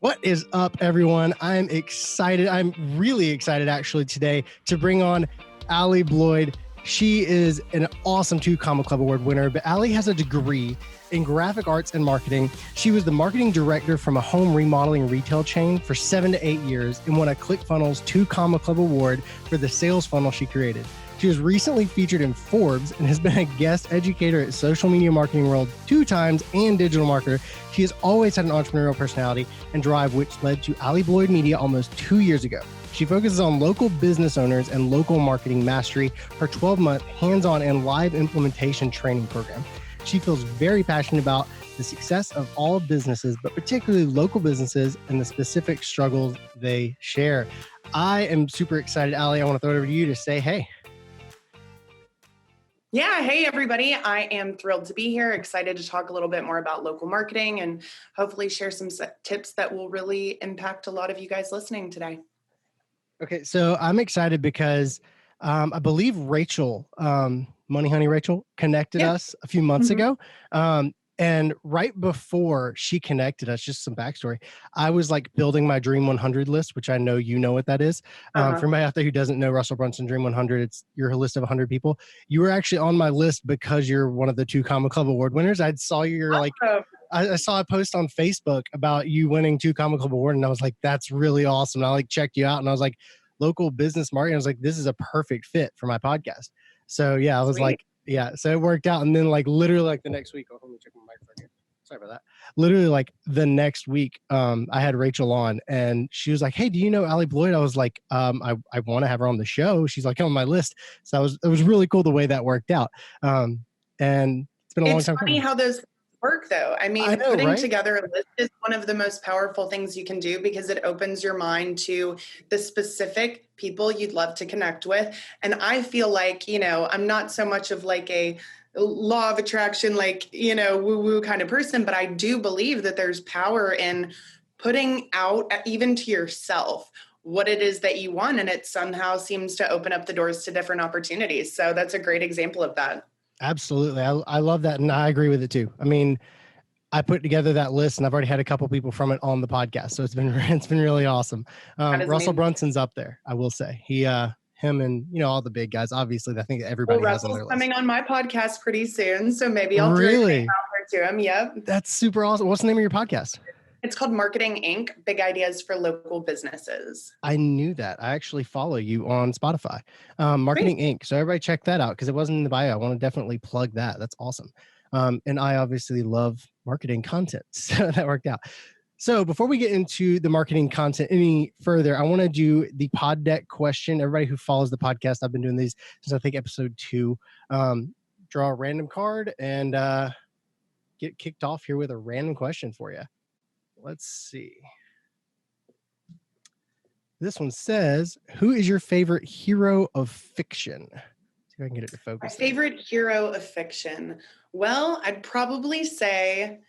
What is up, everyone? I'm excited. I'm really excited, actually, today to bring on Allie Bloyd. She is an awesome 2 Comma Club Award winner, but Allie has a degree in graphic arts and marketing. She was the marketing director from a home remodeling retail chain for 7 to 8 years and won a ClickFunnels 2 Comma Club Award for the sales funnel she created. She was recently featured in Forbes and has been a guest educator at Social Media Marketing World 2 times and Digital Marketer. She has always had an entrepreneurial personality and drive, which led to Allie Bloyd Media almost 2 years ago. She focuses on local business owners and local marketing mastery, her 12-month hands-on and live implementation training program. She feels very passionate about the success of all businesses, but particularly local businesses and the specific struggles they share. I am super excited, Allie. I want to throw it over to you to say, hey. Yeah. Hey, everybody. I am thrilled to be here. Excited to talk a little bit more about local marketing and hopefully share some tips that will really impact a lot of you guys listening today. Okay. So I'm excited because I believe Rachel, Money Honey Rachel, connected us a few months ago. And right before she connected us, just some backstory, I was like building my Dream 100 list, which I know you know what that is. For anybody out there who doesn't know Russell Brunson Dream 100, it's your list of 100 people. You were actually on my list because you're one of the 2 Comma Club Award winners. I saw your I saw a post on Facebook about you winning 2 Comma Club Award, and I was like, that's really awesome. And I checked you out, and I was like, local business marketing. I was like, this is a perfect fit for my podcast. So yeah, I was like, yeah, so it worked out. And then literally the next week, let me check my microphone here. Sorry about that. Literally the next week, I had Rachel on and she was like, hey, do you know Allie Bloyd? I was like, I want to have her on the show. She's like on my list. So it was really cool the way that worked out. And it's been a long time. It's funny how those work though. I mean, putting together a list is one of the most powerful things you can do because it opens your mind to the specific people you'd love to connect with. And I feel like, I'm not so much of a law of attraction, woo-woo kind of person, but I do believe that there's power in putting out, even to yourself, what it is that you want. And it somehow seems to open up the doors to different opportunities. So that's a great example of that. Absolutely. I love that. And I agree with it too. I mean, I put together that list and I've already had a couple people from it on the podcast. So it's been really awesome. Russell Brunson's up there. I will say him and, all the big guys, obviously I think everybody has on their list. Coming on my podcast pretty soon. So maybe I'll throw your name out there to him. Yep. That's super awesome. What's the name of your podcast? It's called Marketing Inc. Big Ideas for Local Businesses. I knew that. I actually follow you on Spotify, Marketing Inc. So everybody check that out because it wasn't in the bio. I want to definitely plug that. That's awesome. And I obviously love marketing content. So that worked out. So before we get into the marketing content any further, I want to do the pod deck question. Everybody who follows the podcast, I've been doing these since I think episode 2. Draw a random card and get kicked off here with a random question for you. Let's see. This one says, who is your favorite hero of fiction? See if I can get it to focus. My favorite hero of fiction. Well, I'd probably say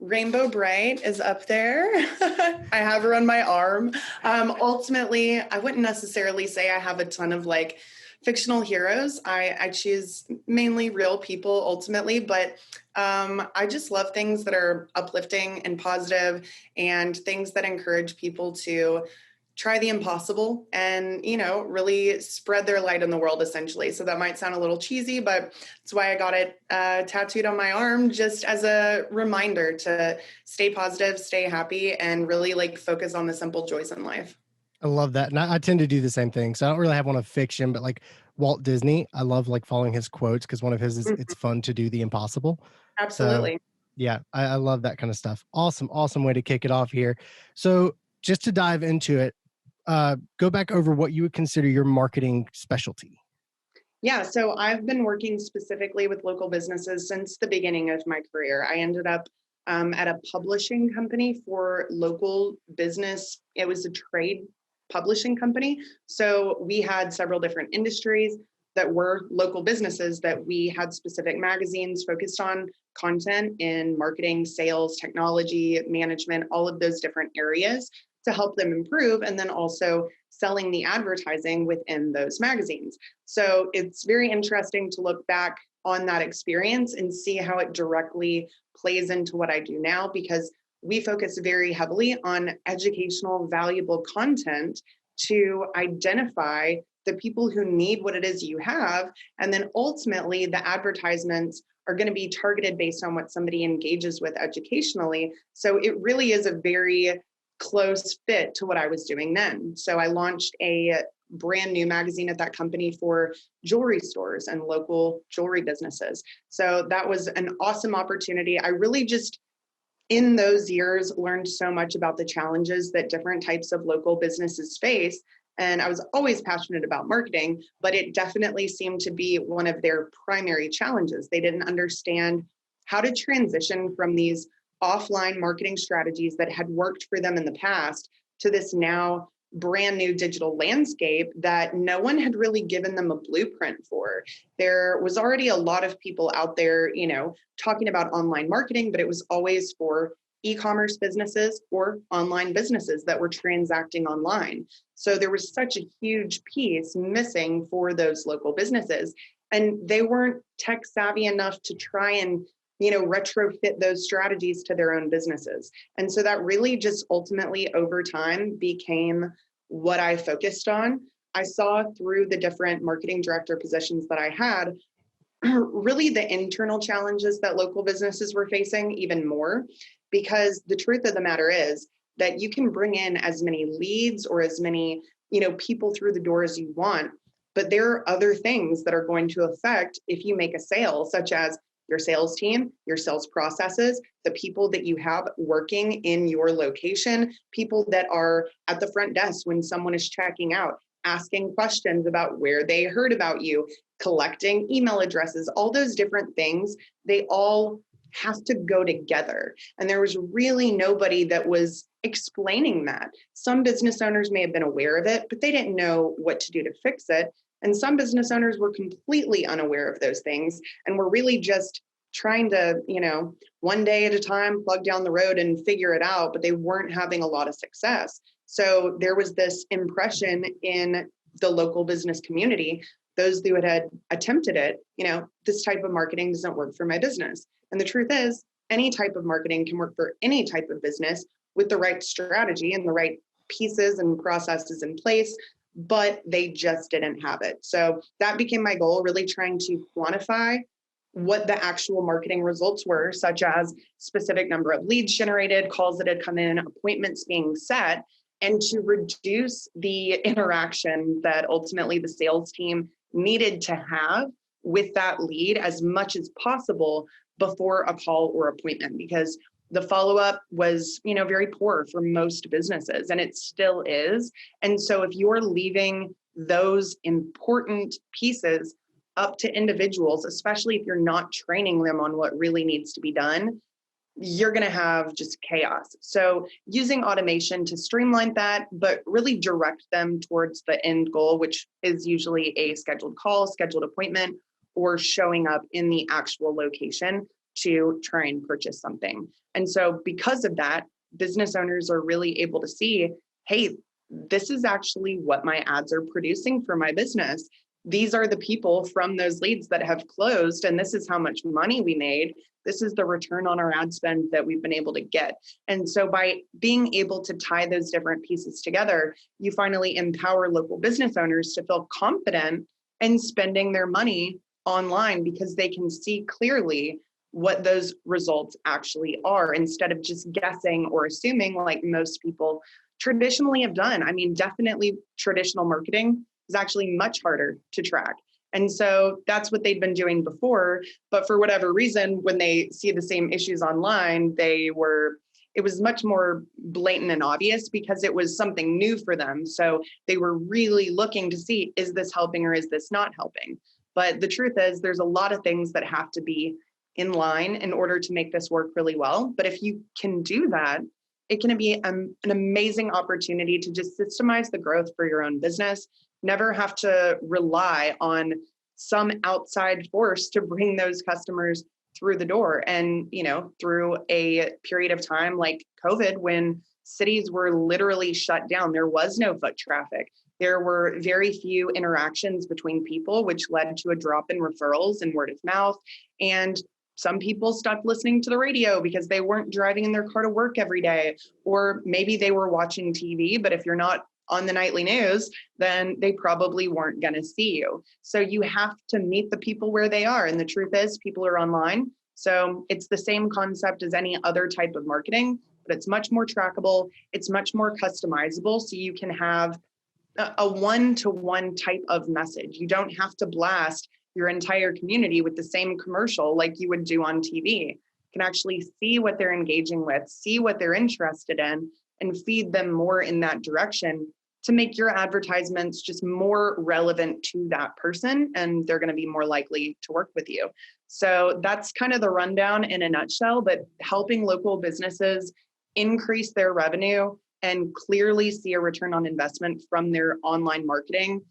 Rainbow Bright is up there. I have her on my arm. Ultimately, I wouldn't necessarily say I have a ton of fictional heroes. I choose mainly real people ultimately, but I just love things that are uplifting and positive and things that encourage people to try the impossible and, really spread their light in the world essentially. So that might sound a little cheesy, but that's why I got it tattooed on my arm, just as a reminder to stay positive, stay happy, and really focus on the simple joys in life. I love that. And I tend to do the same thing. So I don't really have one of fiction, but Walt Disney, I love following his quotes because one of his is it's fun to do the impossible. Absolutely. So, yeah, I love that kind of stuff. Awesome way to kick it off here. So just to dive into it, go back over what you would consider your marketing specialty. Yeah, so I've been working specifically with local businesses since the beginning of my career. I ended up at a publishing company for local business. It was a trade publishing company. So we had several different industries that were local businesses that we had specific magazines focused on content in marketing, sales, technology, management, all of those different areas to help them improve, and then also selling the advertising within those magazines. So it's very interesting to look back on that experience and see how it directly plays into what I do now, because we focus very heavily on educational, valuable content to identify the people who need what it is you have. And then ultimately, the advertisements are going to be targeted based on what somebody engages with educationally. So it really is a very close fit to what I was doing then. So I launched a brand new magazine at that company for jewelry stores and local jewelry businesses. So that was an awesome opportunity. I really just, in those years, learned so much about the challenges that different types of local businesses face. And I was always passionate about marketing, but it definitely seemed to be one of their primary challenges. They didn't understand how to transition from these offline marketing strategies that had worked for them in the past to this now brand new digital landscape that no one had really given them a blueprint for. There was already a lot of people out there, talking about online marketing, but it was always for e-commerce businesses or online businesses that were transacting online. So there was such a huge piece missing for those local businesses. And they weren't tech savvy enough to try and retrofit those strategies to their own businesses. And so that really just ultimately over time became what I focused on. I saw through the different marketing director positions that I had, really the internal challenges that local businesses were facing even more, because the truth of the matter is that you can bring in as many leads or as many, people through the door as you want, but there are other things that are going to affect if you make a sale, such as your sales team, your sales processes, the people that you have working in your location, people that are at the front desk when someone is checking out, asking questions about where they heard about you, collecting email addresses, all those different things, they all have to go together. And there was really nobody that was explaining that. Some business owners may have been aware of it, but they didn't know what to do to fix it. And some business owners were completely unaware of those things and were really just trying to, one day at a time, plug down the road and figure it out, but they weren't having a lot of success. So there was this impression in the local business community, those who had attempted it, this type of marketing doesn't work for my business. And the truth is, any type of marketing can work for any type of business with the right strategy and the right pieces and processes in place, but they just didn't have it. So that became my goal, really trying to quantify what the actual marketing results were, such as specific number of leads generated, calls that had come in, appointments being set, and to reduce the interaction that ultimately the sales team needed to have with that lead as much as possible before a call or appointment, because the follow-up was, very poor for most businesses, and it still is. And so if you're leaving those important pieces up to individuals, especially if you're not training them on what really needs to be done, you're going to have just chaos. So using automation to streamline that, but really direct them towards the end goal, which is usually a scheduled call, scheduled appointment, or showing up in the actual location to try and purchase something. And so because of that, business owners are really able to see, hey, this is actually what my ads are producing for my business. These are the people from those leads that have closed, and this is how much money we made. This is the return on our ad spend that we've been able to get. And so by being able to tie those different pieces together, you finally empower local business owners to feel confident in spending their money online because they can see clearly what those results actually are instead of just guessing or assuming like most people traditionally have done. I mean, definitely traditional marketing is actually much harder to track. And so that's what they'd been doing before. But for whatever reason, when they see the same issues online, it was much more blatant and obvious because it was something new for them. So they were really looking to see, is this helping or is this not helping? But the truth is, there's a lot of things that have to be in line in order to make this work really well. But if you can do that, it can be an amazing opportunity to just systemize the growth for your own business, never have to rely on some outside force to bring those customers through the door. And, through a period of time like COVID, when cities were literally shut down, there was no foot traffic. There were very few interactions between people, which led to a drop in referrals and word of mouth. And Some people stopped listening to the radio because they weren't driving in their car to work every day, or maybe they were watching TV, but if you're not on the nightly news, then they probably weren't going to see you. So you have to meet the people where they are. And the truth is, people are online. So it's the same concept as any other type of marketing, but it's much more trackable. It's much more customizable. So you can have a one-to-one type of message. You don't have to blast your entire community with the same commercial like you would do on TV. You can actually see what they're engaging with, see what they're interested in, and feed them more in that direction to make your advertisements just more relevant to that person, and they're going to be more likely to work with you. So that's kind of the rundown in a nutshell, but helping local businesses increase their revenue and clearly see a return on investment from their online marketing.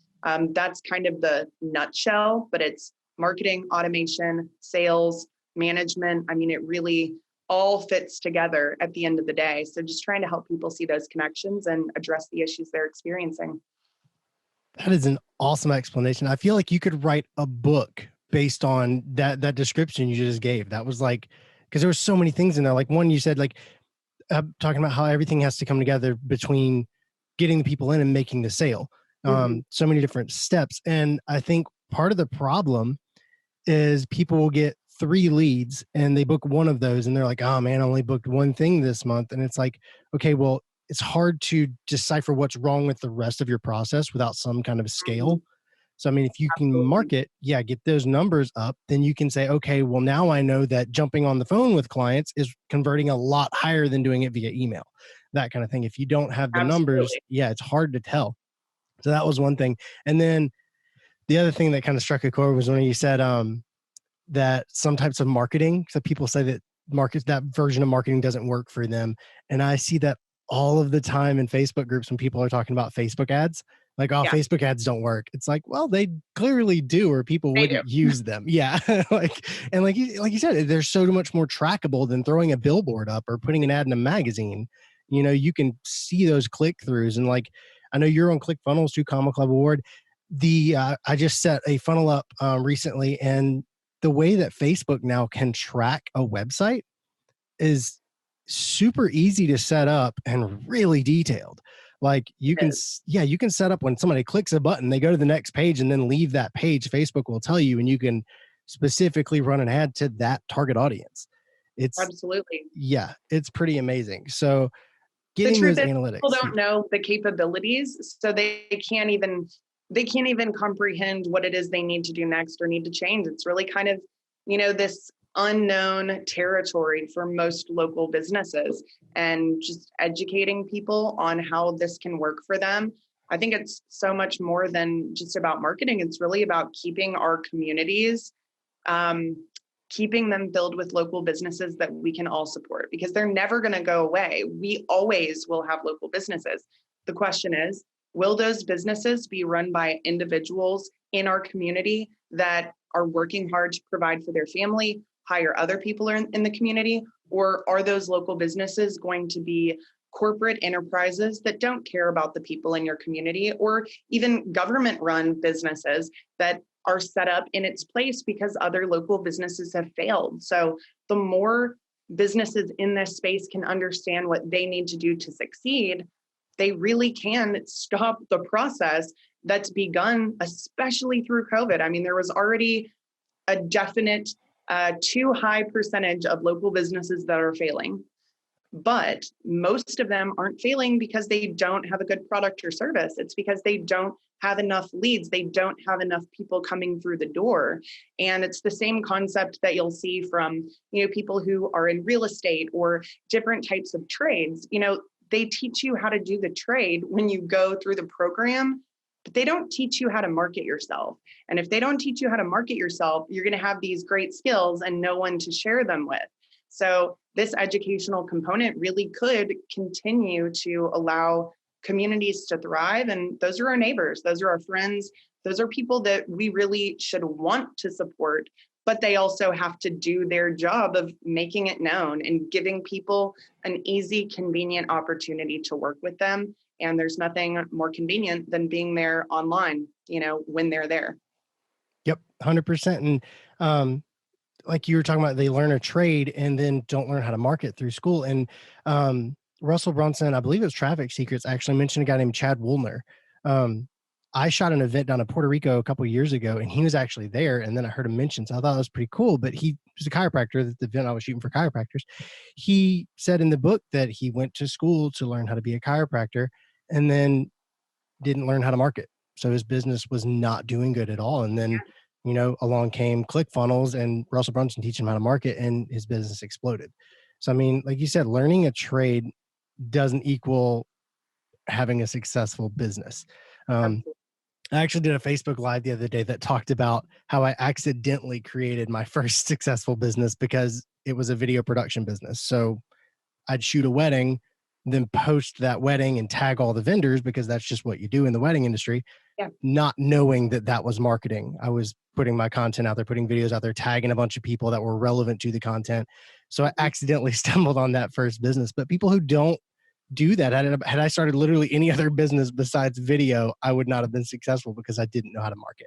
That's kind of the nutshell, but it's marketing, automation, sales, management. I mean, it really all fits together at the end of the day. So just trying to help people see those connections and address the issues they're experiencing. That is an awesome explanation. I feel like you could write a book based on that description you just gave. That was like, because there were so many things in there. Like one, you said like talking about how everything has to come together between getting the people in and making the sale. So many different steps. And I think part of the problem is people will get 3 leads and they book one of those and they're like, oh man, I only booked one thing this month. And it's like, okay, well, it's hard to decipher what's wrong with the rest of your process without some kind of scale. So, I mean, if you can market, get those numbers up, then you can say, okay, well, now I know that jumping on the phone with clients is converting a lot higher than doing it via email, that kind of thing. If you don't have the numbers, it's hard to tell. So that was one thing. And then the other thing that kind of struck a chord was when you said that some types of marketing, so people say that that version of marketing doesn't work for them. And I see that all of the time in Facebook groups when people are talking about Facebook ads, like, oh, Facebook ads don't work. It's like, well, they clearly do, or people wouldn't use them. Yeah. like you said, they're so much more trackable than throwing a billboard up or putting an ad in a magazine. You know, you can see those click throughs. And like, I know you're on ClickFunnels through Comma Club Award. I just set a funnel up recently, and the way that Facebook now can track a website is super easy to set up and really detailed. Like you can set up when somebody clicks a button, they go to the next page and then leave that page. Facebook will tell you, and you can specifically run an ad to that target audience. It's absolutely, it's pretty amazing. So getting those analytics, people don't know the capabilities, so they can't even comprehend what it is they need to do next or need to change. It's really kind of, this unknown territory for most local businesses, and just educating people on how this can work for them. I think it's so much more than just about marketing. It's really about keeping our communities, keeping them filled with local businesses that we can all support, because they're never going to go away. We always will have local businesses. The question is, will those businesses be run by individuals in our community that are working hard to provide for their family, hire other people in the community? Or are those local businesses going to be corporate enterprises that don't care about the people in your community, or even government-run businesses that are set up in its place because other local businesses have failed? So the more businesses in this space can understand what they need to do to succeed, they really can stop the process that's begun, especially through COVID. I mean, there was already a definite too high percentage of local businesses that are failing. But most of them aren't failing because they don't have a good product or service. It's because they don't have enough leads. They don't have enough people coming through the door. And it's the same concept that you'll see from, people who are in real estate or different types of trades. They teach you how to do the trade when you go through the program, but they don't teach you how to market yourself. And if they don't teach you how to market yourself, you're going to have these great skills and no one to share them with. So this educational component really could continue to allow communities to thrive. And those are our neighbors. Those are our friends. Those are people that we really should want to support, but they also have to do their job of making it known and giving people an easy, convenient opportunity to work with them. And there's nothing more convenient than being there online, when they're there. Yep, 100%. And like you were talking about, they learn a trade and then don't learn how to market through school. And Russell Brunson, I believe it was Traffic Secrets, actually mentioned a guy named Chad Woolner. Um, I shot an event down in Puerto Rico a couple of years ago, and he was actually there. And then I heard him mention, so I thought that was pretty cool. But he was a chiropractor at the event I was shooting for chiropractors. He said in the book that he went to school to learn how to be a chiropractor, and then didn't learn how to market. So his business was not doing good at all. And then, along came ClickFunnels and Russell Brunson teaching him how to market, and his business exploded. So, I mean, like you said, learning a trade doesn't equal having a successful business. Absolutely. I actually did a Facebook Live the other day that talked about how I accidentally created my first successful business because it was a video production business. So I'd shoot a wedding, then post that wedding and tag all the vendors because that's just what you do in the wedding industry, Yeah. not knowing that that was marketing. I was putting my content out there, putting videos out there, tagging a bunch of people that were relevant to the content. So I accidentally stumbled on that first business. But people who don't do that, had I started literally any other business besides video, I would not have been successful because I didn't know how to market.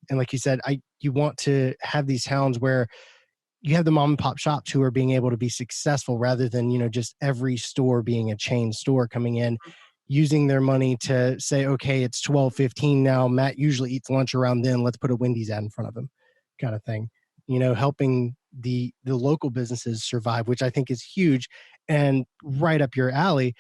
And like you said, you want to have these towns where you have the mom and pop shops who are being able to be successful rather than, just every store being a chain store coming in, using their money to say, okay, it's 12:15 now. Matt usually eats lunch around then. Let's put a Wendy's ad in front of him, kind of thing. Helping the local businesses survive, which I think is huge and right up your alley.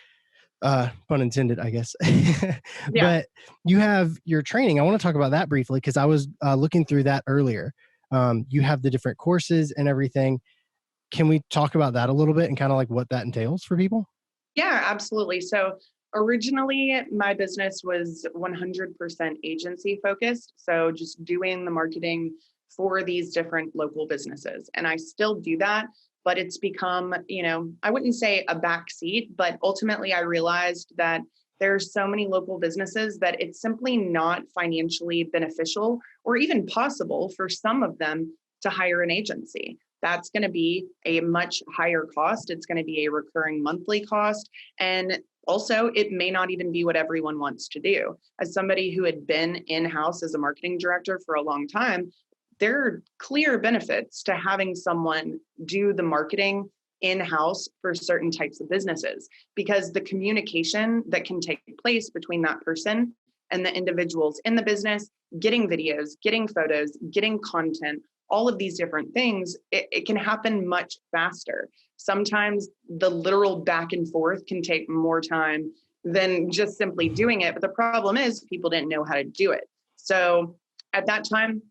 Pun intended, I guess. Yeah. But you have your training. I want to talk about that briefly because I was looking through that earlier. You have the different courses and everything. Can we talk about that a little bit and kind of like what that entails for people? Yeah, absolutely. So originally, my business was 100% agency focused. So just doing the marketing for these different local businesses. And I still do that, but it's become, I wouldn't say a backseat, but ultimately I realized that there's so many local businesses that it's simply not financially beneficial or even possible for some of them to hire an agency. That's going to be a much higher cost. It's going to be a recurring monthly cost. And also, it may not even be what everyone wants to do. As somebody who had been in-house as a marketing director for a long time, there are clear benefits to having someone do the marketing in-house for certain types of businesses, because the communication that can take place between that person and the individuals in the business, getting videos, getting photos, getting content, all of these different things, it can happen much faster. Sometimes the literal back and forth can take more time than just simply doing it. But the problem is people didn't know how to do it. So at that time,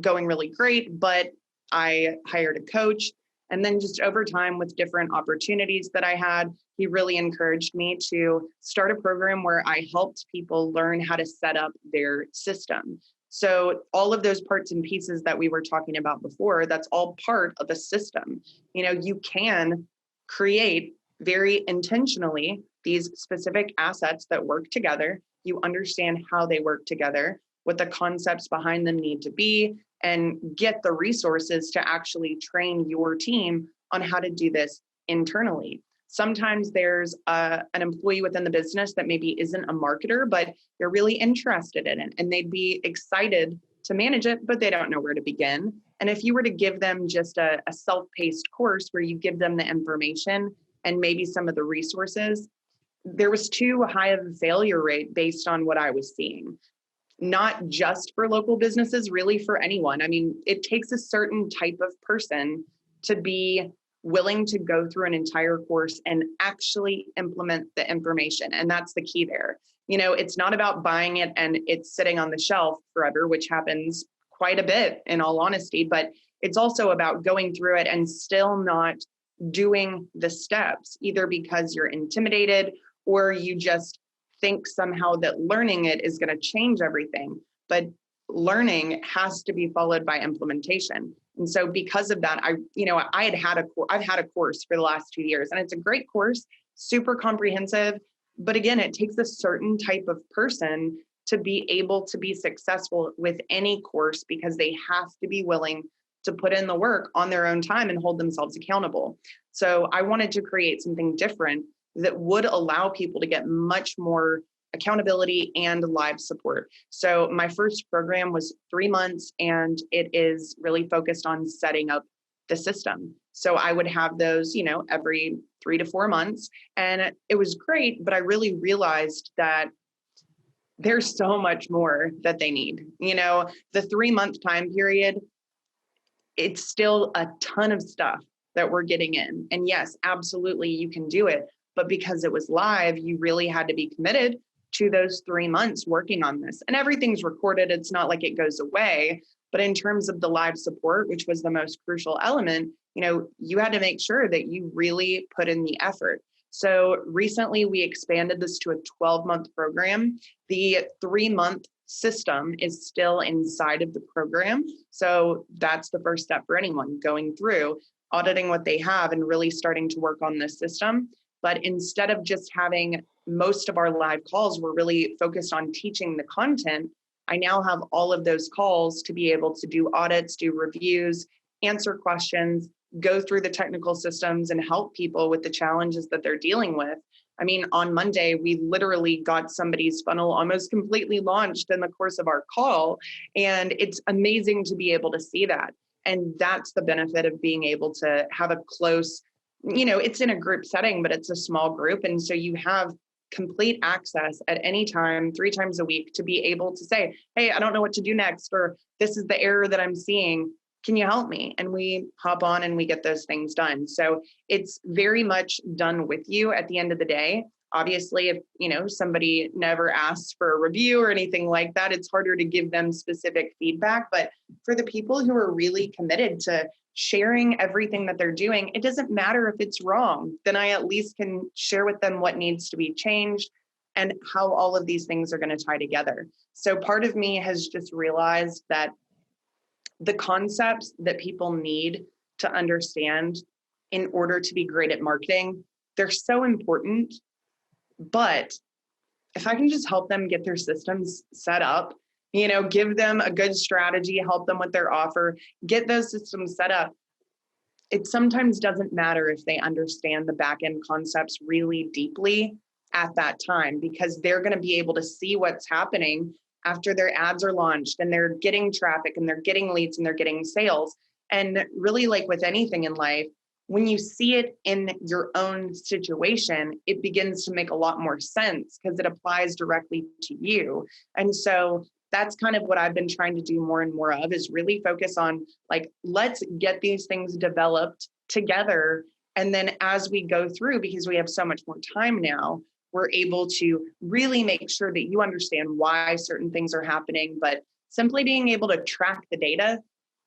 going really great, but I hired a coach. And then just over time with different opportunities that I had, he really encouraged me to start a program where I helped people learn how to set up their system. So all of those parts and pieces that we were talking about before, that's all part of a system. You can create very intentionally these specific assets that work together. You understand how they work together, what the concepts behind them need to be, and get the resources to actually train your team on how to do this internally. Sometimes there's an employee within the business that maybe isn't a marketer, but they're really interested in it and they'd be excited to manage it, but they don't know where to begin. And if you were to give them just a self-paced course where you give them the information and maybe some of the resources, there was too high of a failure rate based on what I was seeing. Not just for local businesses, really for anyone. I mean, it takes a certain type of person to be willing to go through an entire course and actually implement the information. And that's the key there. It's not about buying it and it's sitting on the shelf forever, which happens quite a bit in all honesty, but it's also about going through it and still not doing the steps, either because you're intimidated or you just think somehow that learning it is going to change everything. But learning has to be followed by implementation. And so because of that, I've had a course for the last 2 years, and it's a great course, super comprehensive. But again, it takes a certain type of person to be able to be successful with any course, because they have to be willing to put in the work on their own time and hold themselves accountable. So I wanted to create something different that would allow people to get much more accountability, and live support. So my first program was 3 months, and it is really focused on setting up the system. So I would have those, every 3 to 4 months, and it was great, but I really realized that there's so much more that they need. The 3-month time period, it's still a ton of stuff that we're getting in. And yes, absolutely, you can do it. But because it was live, you really had to be committed to those 3 months working on this. And everything's recorded. It's not like it goes away. But in terms of the live support, which was the most crucial element, you had to make sure that you really put in the effort. So recently we expanded this to a 12-month program. The 3-month system is still inside of the program. So that's the first step for anyone going through, auditing what they have and really starting to work on this system. But instead of just having most of our live calls, we're really focused on teaching the content. I now have all of those calls to be able to do audits, do reviews, answer questions, go through the technical systems and help people with the challenges that they're dealing with. I mean, on Monday, we literally got somebody's funnel almost completely launched in the course of our call. And it's amazing to be able to see that. And that's the benefit of being able to have a close, it's in a group setting, but it's a small group. And so you have complete access at any time, 3 times a week, to be able to say, hey, I don't know what to do next, or this is the error that I'm seeing. Can you help me? And we hop on and we get those things done. So it's very much done with you at the end of the day. Obviously, if somebody never asks for a review or anything like that, it's harder to give them specific feedback. But for the people who are really committed to sharing everything that they're doing, it doesn't matter if it's wrong. Then I at least can share with them what needs to be changed and how all of these things are going to tie together. So part of me has just realized that the concepts that people need to understand in order to be great at marketing, they're so important. But if I can just help them get their systems set up, give them a good strategy, help them with their offer, get those systems set up, it sometimes doesn't matter if they understand the back end concepts really deeply at that time, because they're going to be able to see what's happening after their ads are launched and they're getting traffic and they're getting leads and they're getting sales. And really, like with anything in life, when you see it in your own situation, it begins to make a lot more sense because it applies directly to you. And so that's kind of what I've been trying to do more and more of, is really focus on, like, let's get these things developed together. And then as we go through, because we have so much more time now, we're able to really make sure that you understand why certain things are happening. But simply being able to track the data,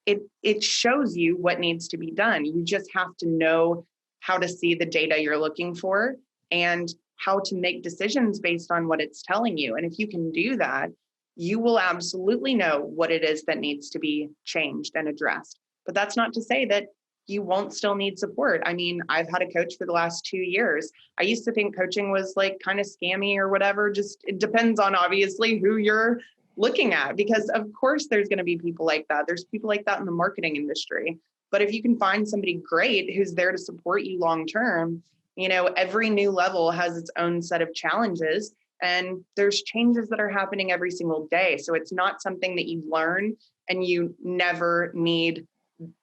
it shows you what needs to be done. You just have to know how to see the data you're looking for and how to make decisions based on what it's telling you. And if you can do that, you will absolutely know what it is that needs to be changed and addressed. But that's not to say that you won't still need support. I mean, I've had a coach for the last 2 years. I used to think coaching was like kind of scammy or whatever. Just, it depends on obviously who you're looking at, because of course there's going to be people like that. There's people like that in the marketing industry. But if you can find somebody great who's there to support you long term, every new level has its own set of challenges, and there's changes that are happening every single day. So it's not something that you learn and you never need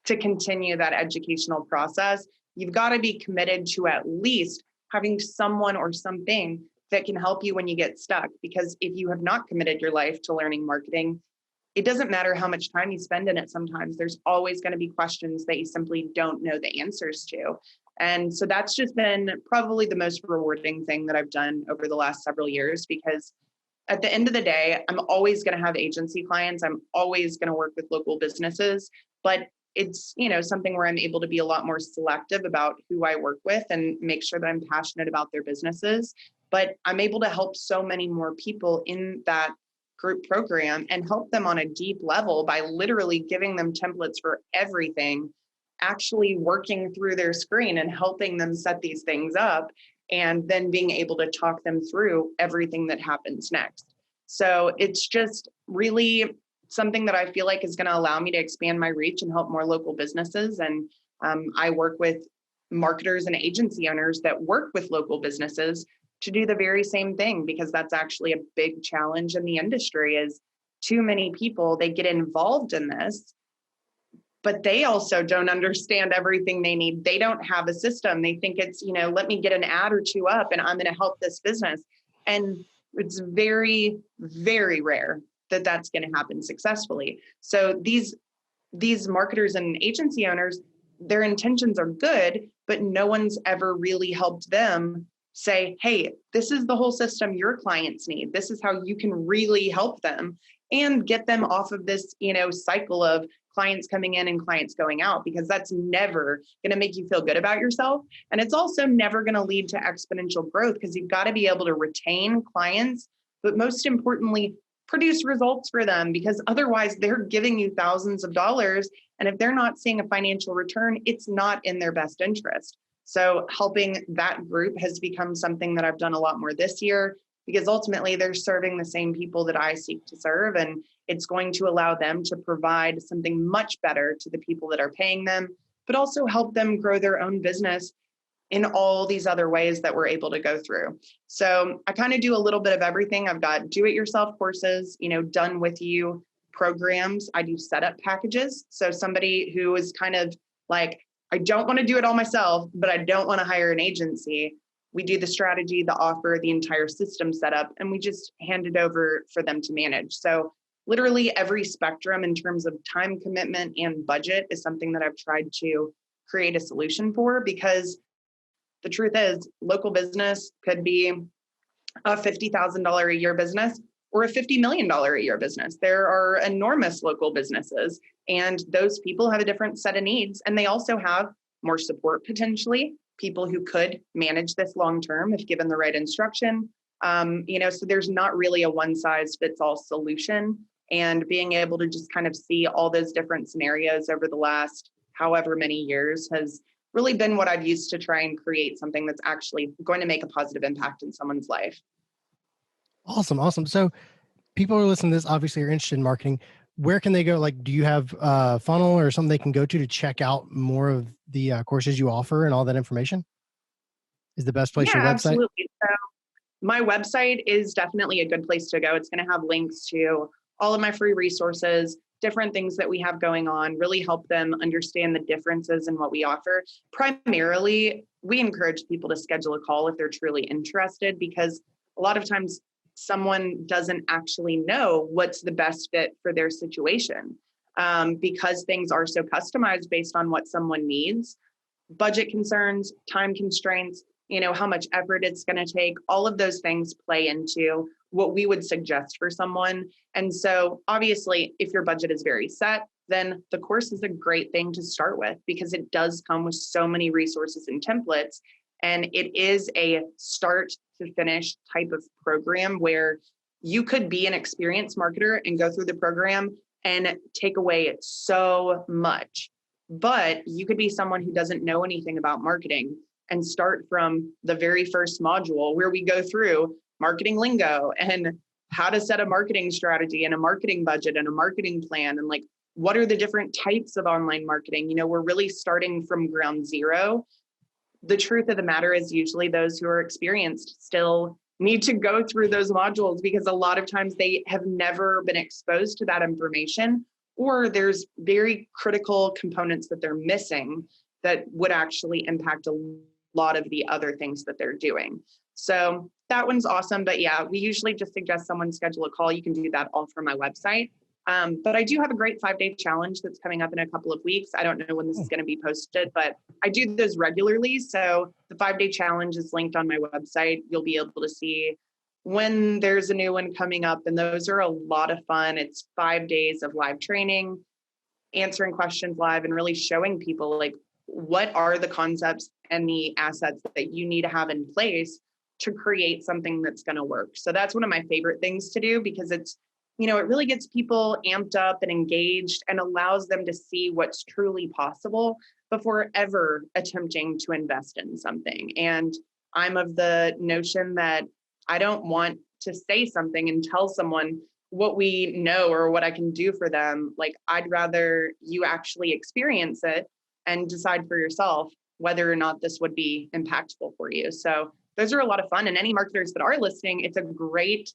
to continue that educational process. You've got to be committed to at least having someone or something that can help you when you get stuck. Because if you have not committed your life to learning marketing, it doesn't matter how much time you spend in it. Sometimes there's always going to be questions that you simply don't know the answers to. And so that's just been probably the most rewarding thing that I've done over the last several years, because at the end of the day, I'm always going to have agency clients. I'm always going to work with local businesses, but it's, something where I'm able to be a lot more selective about who I work with and make sure that I'm passionate about their businesses. But I'm able to help so many more people in that group program and help them on a deep level by literally giving them templates for everything, actually working through their screen and helping them set these things up, and then being able to talk them through everything that happens next. So it's just really something that I feel like is going to allow me to expand my reach and help more local businesses. And I work with marketers and agency owners that work with local businesses to do the very same thing, because that's actually a big challenge in the industry. Is too many people, they get involved in this, but they also don't understand everything they need. They don't have a system. They think it's, let me get an ad or two up and I'm going to help this business. And it's very, very rare that that's going to happen successfully. So these marketers and agency owners, their intentions are good, but no one's ever really helped them say, hey, this is the whole system your clients need. This is how you can really help them and get them off of this, cycle of clients coming in and clients going out, because that's never going to make you feel good about yourself. And it's also never going to lead to exponential growth, because you've got to be able to retain clients, but most importantly, produce results for them, because otherwise they're giving you thousands of dollars. And if they're not seeing a financial return, it's not in their best interest. So helping that group has become something that I've done a lot more this year, because ultimately they're serving the same people that I seek to serve. And it's going to allow them to provide something much better to the people that are paying them, but also help them grow their own business in all these other ways that we're able to go through. So I kind of do a little bit of everything. I've got do-it-yourself courses, done with you programs. I do setup packages. So somebody who is kind of like, I don't want to do it all myself, but I don't want to hire an agency. We do the strategy, the offer, the entire system setup, and we just hand it over for them to manage. So literally every spectrum in terms of time commitment and budget is something that I've tried to create a solution for, because the truth is, local business could be a $50,000 a year business or a $50 million a year business. There are enormous local businesses, and those people have a different set of needs. And they also have more support, potentially, people who could manage this long term if given the right instruction. So there's not really a one size fits all solution. And being able to just kind of see all those different scenarios over the last however many years has really been what I've used to try and create something that's actually going to make a positive impact in someone's life. Awesome. So people who are listening to this obviously are interested in marketing. Where can they go? Like, do you have a funnel or something they can go to check out more of the courses you offer and all that information? Is the best place Yeah, your website? absolutely. So my website is definitely a good place to go. It's going to have links to all of my free resources, different things that we have going on, really help them understand the differences in what we offer. Primarily, we encourage people to schedule a call if they're truly interested, because a lot of times someone doesn't actually know what's the best fit for their situation, because things are so customized based on what someone needs. Budget concerns, time constraints, how much effort it's going to take, all of those things play into what we would suggest for someone. And so obviously, if your budget is very set, then the course is a great thing to start with, because it does come with so many resources and templates. And it is a start to finish type of program where you could be an experienced marketer and go through the program and take away so much. But you could be someone who doesn't know anything about marketing and start from the very first module, where we go through marketing lingo and how to set a marketing strategy and a marketing budget and a marketing plan, and like, what are the different types of online marketing? We're really starting from ground zero. The truth of the matter is, usually those who are experienced still need to go through those modules, because a lot of times they have never been exposed to that information, or there's very critical components that they're missing that would actually impact a lot of the other things that they're doing. So that one's awesome. But yeah, we usually just suggest someone schedule a call. You can do that all from my website. But I do have a great 5-day challenge that's coming up in a couple of weeks. I don't know when this is going to be posted, but I do those regularly. So the 5-day challenge is linked on my website. You'll be able to see when there's a new one coming up. And those are a lot of fun. It's 5 days of live training, answering questions live, and really showing people like, what are the concepts and the assets that you need to have in place to create something that's going to work. So that's one of my favorite things to do, because it's, it really gets people amped up and engaged and allows them to see what's truly possible before ever attempting to invest in something. And I'm of the notion that I don't want to say something and tell someone what we know or what I can do for them. Like, I'd rather you actually experience it and decide for yourself whether or not this would be impactful for you. So those are a lot of fun. And any marketers that are listening, it's a great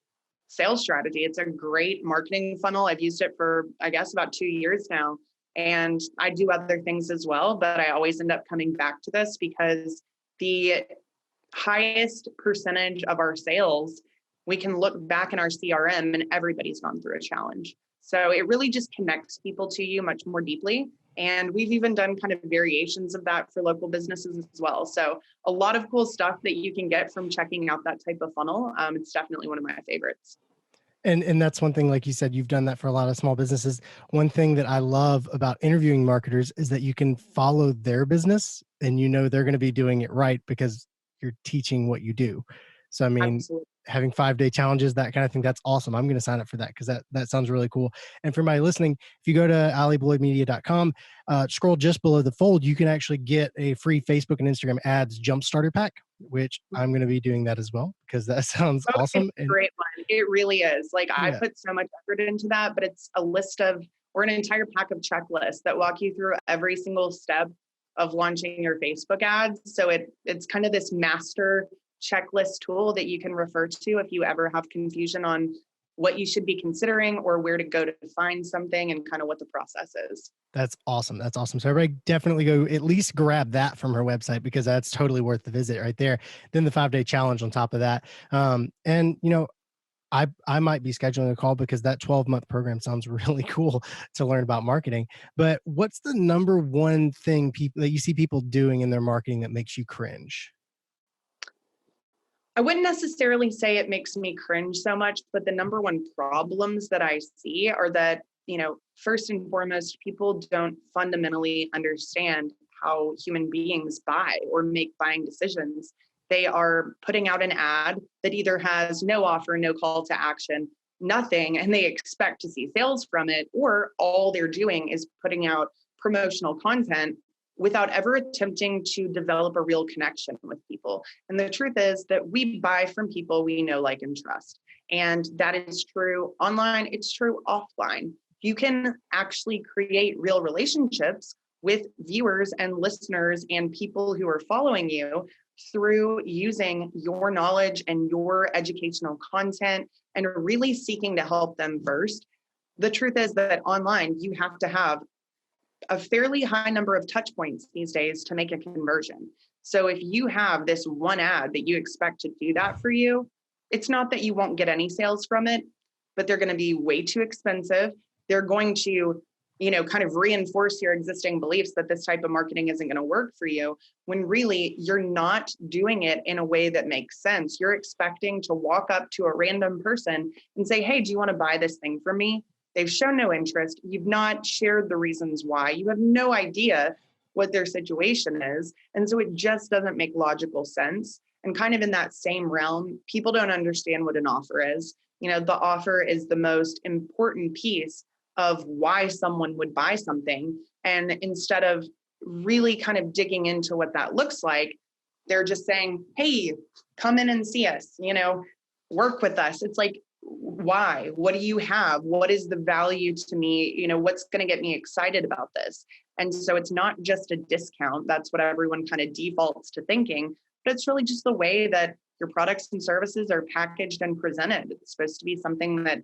sales strategy. It's a great marketing funnel. I've used it for, I guess, about 2 years now. And I do other things as well, but I always end up coming back to this because the highest percentage of our sales, we can look back in our CRM and everybody's gone through a challenge. So it really just connects people to you much more deeply. And we've even done kind of variations of that for local businesses as well. So a lot of cool stuff that you can get from checking out that type of funnel. It's definitely one of my favorites. And that's one thing, like you said, you've done that for a lot of small businesses. One thing that I love about interviewing marketers is that you can follow their business and you know they're going to be doing it right because you're teaching what you do. So, I mean, Absolutely. having 5-day challenges, that kind of thing, that's awesome. I'm going to sign up for that because that sounds really cool. And for my listening, if you go to alliebloydmedia.com, scroll just below the fold, you can actually get a free Facebook and Instagram ads Jumpstarter pack, which I'm going to be doing that as well because that sounds Oh, awesome. it's a great one. It really is. Like I Yeah. put so much effort into that, but it's a list of, or an entire pack of checklists that walk you through every single step of launching your Facebook ads. So it's kind of this master checklist tool that you can refer to if you ever have confusion on what you should be considering or where to go to find something and kind of what the process is. That's awesome. That's awesome. So everybody definitely go at least grab that from her website because that's totally worth the visit right there. Then the 5-day challenge on top of that. And you know, I might be scheduling a call because that 12-month program sounds really cool to learn about marketing. But what's the number one thing people that you see people doing in their marketing that makes you cringe? I wouldn't necessarily say it makes me cringe so much, but the number one problems that I see are that, first and foremost, people don't fundamentally understand how human beings buy or make buying decisions. They are putting out an ad that either has no offer, no call to action, nothing, and they expect to see sales from it, or all they're doing is putting out promotional content without ever attempting to develop a real connection with people. And the truth is that we buy from people we know, like, and trust. And that is true online, it's true offline. You can actually create real relationships with viewers and listeners and people who are following you through using your knowledge and your educational content and really seeking to help them first. The truth is that online, you have to have a fairly high number of touch points these days to make a conversion. So if you have this one ad that you expect to do that for you, it's not that you won't get any sales from it, but they're going to be way too expensive. They're going to, kind of reinforce your existing beliefs that this type of marketing isn't going to work for you, when really you're not doing it in a way that makes sense. You're expecting to walk up to a random person and say, hey, do you want to buy this thing from me? They've shown no interest. You've not shared the reasons why. You have no idea what their situation is. And so it just doesn't make logical sense. And kind of in that same realm, people don't understand what an offer is. The offer is the most important piece of why someone would buy something. And instead of really kind of digging into what that looks like, they're just saying, hey, come in and see us, work with us. It's like, why? What do you have? What is the value to me? What's going to get me excited about this? And so it's not just a discount. That's what everyone kind of defaults to thinking, but it's really just the way that your products and services are packaged and presented. It's supposed to be something that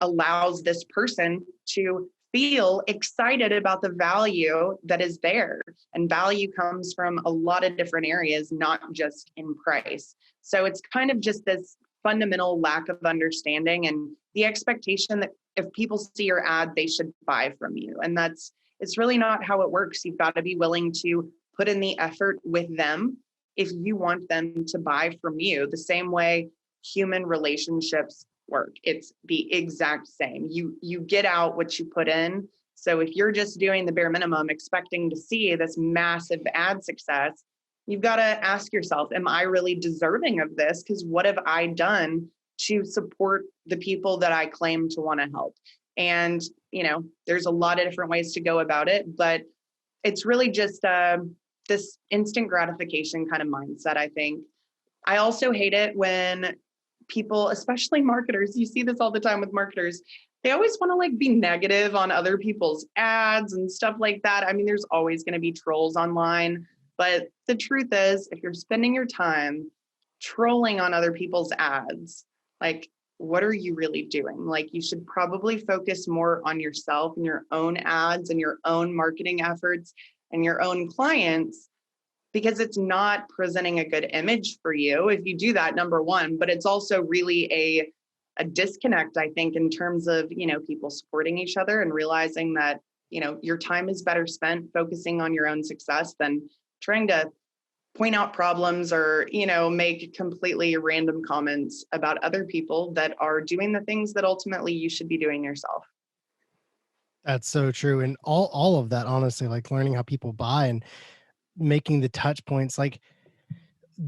allows this person to feel excited about the value that is there. And value comes from a lot of different areas, not just in price. So it's kind of just this fundamental lack of understanding and the expectation that if people see your ad, they should buy from you. And it's really not how it works. You've got to be willing to put in the effort with them if you want them to buy from you. The same way human relationships work. It's the exact same. You get out what you put in. So if you're just doing the bare minimum, expecting to see this massive ad success, you've got to ask yourself, am I really deserving of this? Because what have I done to support the people that I claim to want to help? And, there's a lot of different ways to go about it, but it's really just this instant gratification kind of mindset, I think. I also hate it when people, especially marketers, you see this all the time with marketers, they always want to be negative on other people's ads and stuff like that. I mean, there's always going to be trolls online. But the truth is, if you're spending your time trolling on other people's ads, like, what are you really doing? Like, you should probably focus more on yourself and your own ads and your own marketing efforts and your own clients, because it's not presenting a good image for you if you do that, number one. But it's also really a disconnect, I think, in terms of, people supporting each other and realizing that, your time is better spent focusing on your own success than trying to point out problems or, make completely random comments about other people that are doing the things that ultimately you should be doing yourself. That's so true. And all of that, honestly, like learning how people buy and making the touch points, like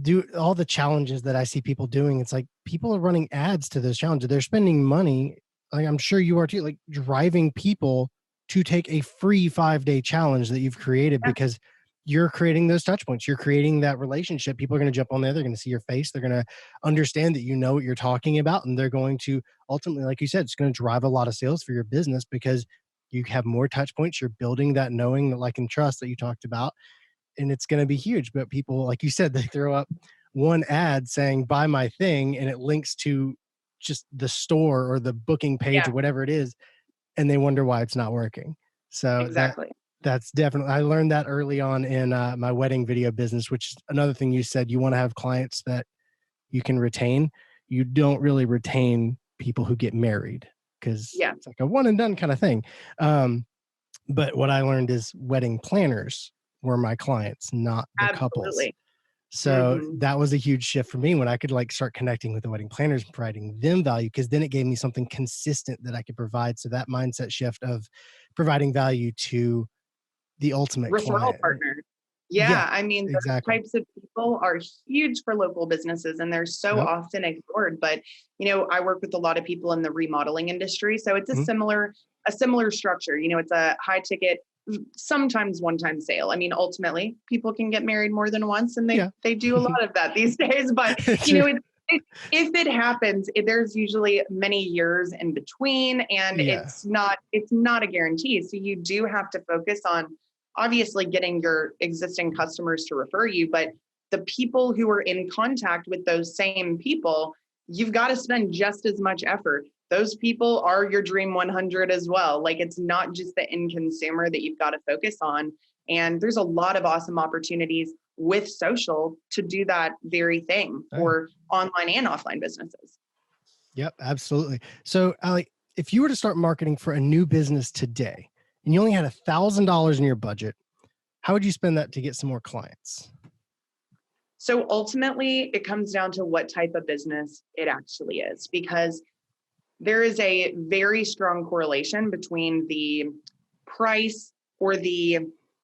do all the challenges that I see people doing. It's like people are running ads to those challenges. They're spending money. Like I'm sure you are too, like driving people to take a free 5-day challenge that you've created Yeah, because you're creating those touch points. You're creating that relationship. People are going to jump on there. They're going to see your face. They're going to understand that you know what you're talking about. And they're going to ultimately, like you said, it's going to drive a lot of sales for your business because you have more touch points. You're building that knowing, that like and trust that you talked about, and it's going to be huge. But people, like you said, they throw up one ad saying buy my thing and it links to just the store or the booking page yeah, or whatever it is, and they wonder why it's not working. So exactly. that's definitely, I learned that early on in my wedding video business, which is another thing you said. You want to have clients that you can retain. You don't really retain people who get married because Yeah, it's like a one and done kind of thing. um, but what I learned is wedding planners were my clients, not the couples. absolutely. So Hmm. that was a huge shift for me when I could like start connecting with the wedding planners and providing them value, because then it gave me something consistent that I could provide. So that mindset shift of providing value to the ultimate Referral client. partner. Yeah, Yeah, I mean, those exactly. types of people are huge for local businesses and they're so Yep. often ignored. But, I work with a lot of people in the remodeling industry. So it's a Mhm. similar structure. It's a high ticket, sometimes one-time sale. I mean, ultimately, people can get married more than once and they Yeah. they do a lot of that these days. But, True. if it happens, there's usually many years in between and Yeah. it's not a guarantee. So you do have to focus on obviously getting your existing customers to refer you, but the people who are in contact with those same people, you've got to spend just as much effort. Those people are your dream 100 as well. Like, it's not just the end consumer that you've got to focus on. And there's a lot of awesome opportunities with social to do that very thing Yeah. for online and offline businesses. Yep, absolutely. So, Allie, if you were to start marketing for a new business today and you only had $1,000 in your budget, how would you spend that to get some more clients? So ultimately, it comes down to what type of business it actually is, because there is a very strong correlation between the price or the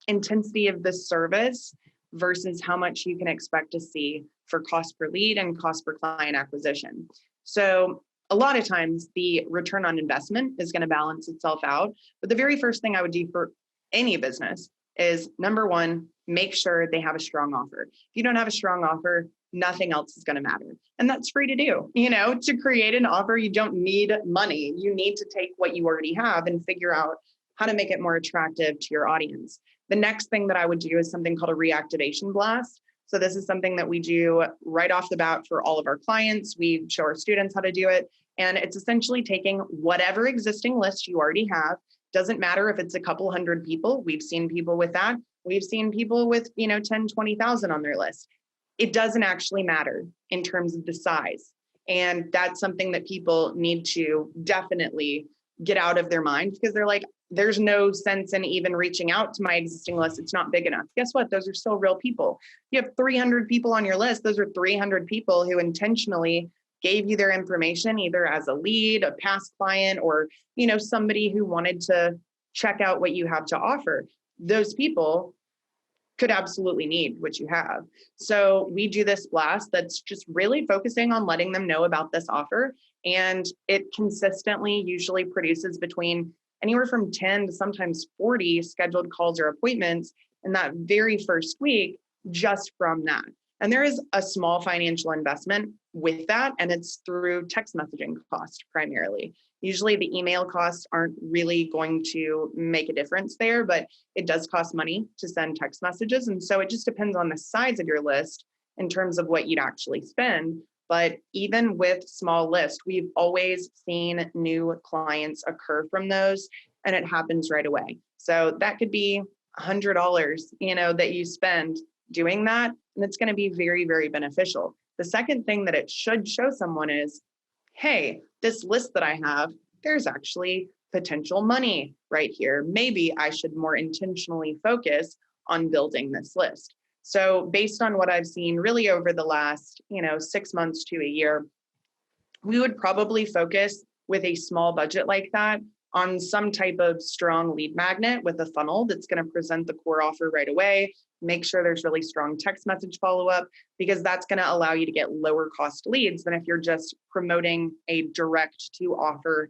intensity of the service versus how much you can expect to see for cost per lead and cost per client acquisition. So a lot of times the return on investment is going to balance itself out. But the very first thing I would do for any business is, number one, make sure they have a strong offer. If you don't have a strong offer, nothing else is going to matter. And that's free to do. To create an offer, you don't need money. You need to take what you already have and figure out how to make it more attractive to your audience. The next thing that I would do is something called a reactivation blast. So this is something that we do right off the bat for all of our clients. We show our students how to do it. And it's essentially taking whatever existing list you already have. Doesn't matter if it's a couple hundred people. We've seen people with that. We've seen people with, 10, 20,000 on their list. It doesn't actually matter in terms of the size. And that's something that people need to definitely get out of their mind, because they're like, there's no sense in even reaching out to my existing list. It's not big enough. Guess what? Those are still real people. You have 300 people on your list. Those are 300 people who intentionally gave you their information, either as a lead, a past client, or, somebody who wanted to check out what you have to offer. Those people could absolutely need what you have. So we do this blast that's just really focusing on letting them know about this offer. And it consistently usually produces between anywhere from 10 to sometimes 40 scheduled calls or appointments in that very first week, just from that. And there is a small financial investment with that, and it's through text messaging cost primarily. Usually the email costs aren't really going to make a difference there, but it does cost money to send text messages. And so it just depends on the size of your list in terms of what you'd actually spend. But even with small lists, we've always seen new clients occur from those, and it happens right away. So that could be $100, that you spend doing that, and it's going to be very, very beneficial. The second thing that it should show someone is, hey, this list that I have, there's actually potential money right here. Maybe I should more intentionally focus on building this list. So based on what I've seen really over the last, 6 months to a year, we would probably focus with a small budget like that on some type of strong lead magnet with a funnel that's going to present the core offer right away. Make sure there's really strong text message follow-up, because that's going to allow you to get lower cost leads than if you're just promoting a direct to offer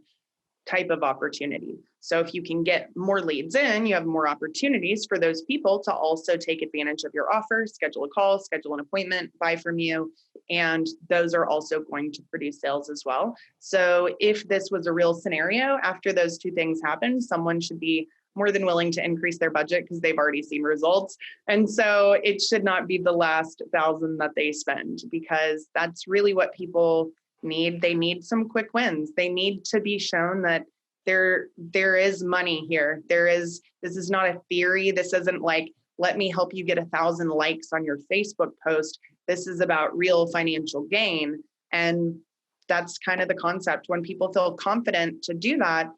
type of opportunity. So if you can get more leads in, you have more opportunities for those people to also take advantage of your offer, schedule a call, schedule an appointment, buy from you. And those are also going to produce sales as well. So if this was a real scenario, after those two things happen, someone should be more than willing to increase their budget because they've already seen results. And so it should not be the last $1,000 that they spend, because that's really what people need. They need some quick wins. They need to be shown that there is money here. This is not a theory. This isn't like, let me help you get 1,000 likes on your Facebook post. This is about real financial gain. And that's kind of the concept. When people feel confident to do that,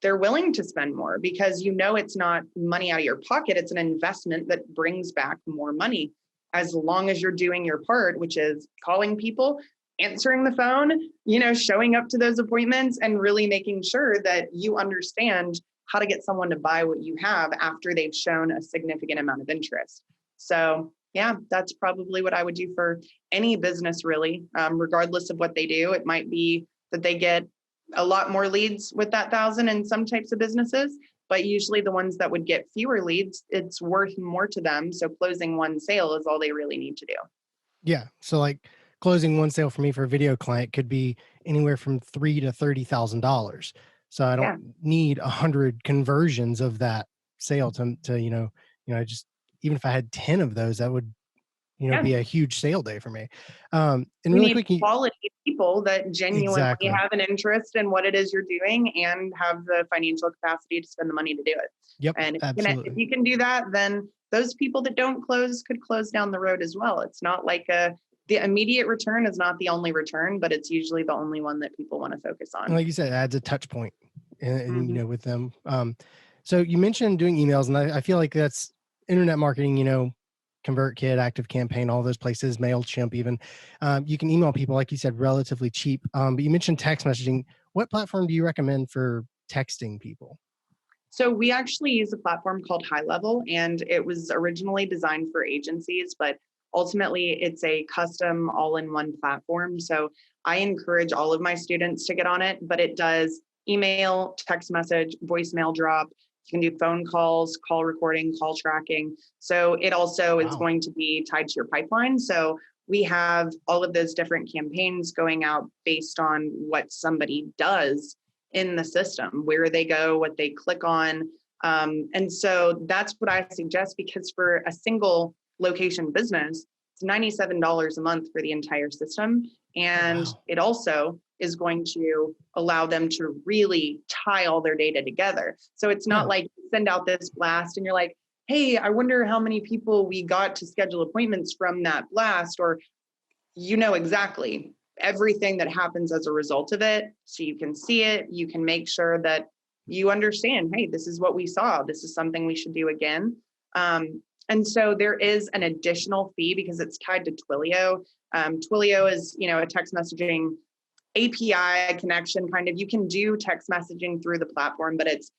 they're willing to spend more, because it's not money out of your pocket. It's an investment that brings back more money, as long as you're doing your part, which is calling people, answering the phone, showing up to those appointments, and really making sure that you understand how to get someone to buy what you have after they've shown a significant amount of interest. So yeah, that's probably what I would do for any business, really, regardless of what they do. It might be that they get a lot more leads with that 1,000 in some types of businesses, but usually the ones that would get fewer leads, it's worth more to them. So closing one sale is all they really need to do. Yeah. So like closing one sale for me for a video client could be anywhere from $3,000 to $30,000. So I don't need 100 conversions of that sale to just, even if I had 10 of those, that would, be a huge sale day for me. And You really need quick, quality people that genuinely exactly. have an interest in what it is you're doing and have the financial capacity to spend the money to do it. Yep. And Absolutely. if you can do that, then those people that don't close could close down the road as well. It's not like the immediate return is not the only return, but it's usually the only one that people want to focus on. And like you said, it adds a touch point and with them. So you mentioned doing emails, and I feel like that's internet marketing, ConvertKit, ActiveCampaign, all those places, MailChimp even. You can email people, like you said, relatively cheap. But you mentioned text messaging. What platform do you recommend for texting people? So we actually use a platform called High Level, and it was originally designed for agencies, but ultimately it's a custom all-in-one platform. So I encourage all of my students to get on it, but it does email, text message, voicemail drop. You can do phone calls, call recording, call tracking. So it also is going to be tied to your pipeline. So we have all of those different campaigns going out based on what somebody does in the system, where they go, what they click on. And so that's what I suggest, because for a single location business, it's $97 a month for the entire system. And it also is going to allow them to really tie all their data together. So it's not like you send out this blast and you're like, hey, I wonder how many people we got to schedule appointments from that blast, or exactly everything that happens as a result of it. So you can see it, you can make sure that you understand, hey, this is what we saw. This is something we should do again. And so there is an additional fee because it's tied to Twilio. Twilio is, a text messaging API connection kind of. You can do text messaging through the platform, but it's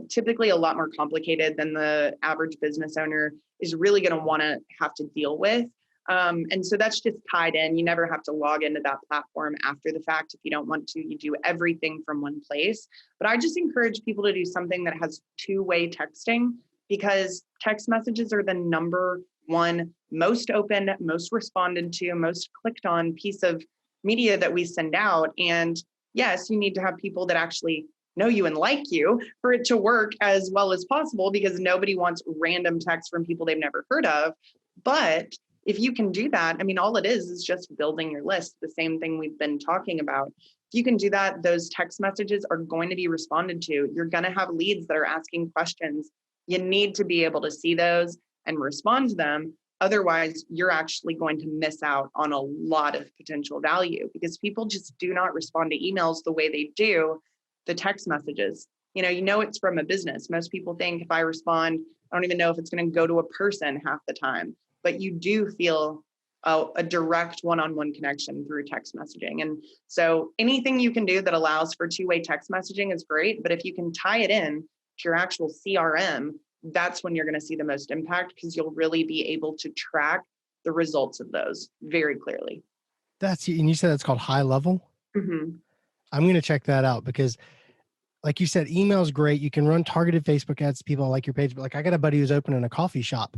typically a lot more complicated than the average business owner is really going to want to have to deal with. And so that's just tied in. You never have to log into that platform after the fact. If you don't want to, you do everything from one place. But I just encourage people to do something that has two-way texting, because text messages are the number one most opened, most responded to, most clicked on piece of media that we send out. And yes, you need to have people that actually know you and like you for it to work as well as possible, because nobody wants random texts from people they've never heard of. But if you can do that, I mean, all it is just building your list, the same thing we've been talking about. If you can do that, those text messages are going to be responded to. You're going to have leads that are asking questions. You need to be able to see those and respond to them. Otherwise, you're actually going to miss out on a lot of potential value, because people just do not respond to emails the way they do the text messages. You know, it's from a business. Most people think if I respond, I don't even know if it's going to go to a person half the time, but you do feel a direct one-on-one connection through text messaging. And so anything you can do that allows for two-way text messaging is great. But if you can tie it in to your actual CRM, that's when you're going to see the most impact, because you'll really be able to track the results of those very clearly. And you said it's called High Level? Mm-hmm. I'm going to check that out, because like you said, email is great. You can run targeted Facebook ads to people like your page. But like, I got a buddy who's opening a coffee shop,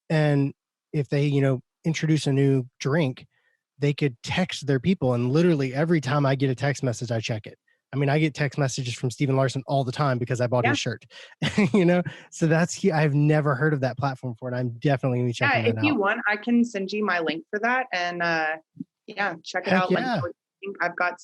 and if they, introduce a new drink, they could text their people. And literally every time I get a text message, I check it. I mean, I get text messages from Steven Larson all the time because I bought his shirt, so I've never heard of that platform before. And I'm definitely going to be checking that out. If you want, I can send you my link for that, and check it out. Yeah. I've got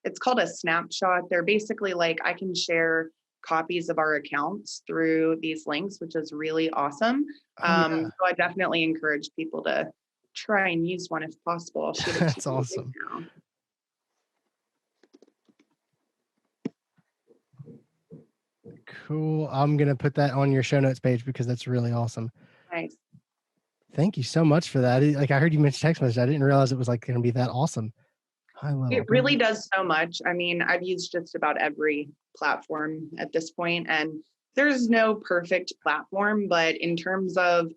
it's called a snapshot. They're basically like, I can share copies of our accounts through these links, which is really awesome. So I definitely encourage people to try and use one if possible. I'll shoot it That's awesome. now. Cool. I'm going to put that on your show notes page because that's really awesome. Nice. Thank you so much for that. Like, I heard you mention text message. I didn't realize it was like going to be that awesome. High level. It really does so much. I mean, I've used just about every platform at this point, and there's no perfect platform, but in terms of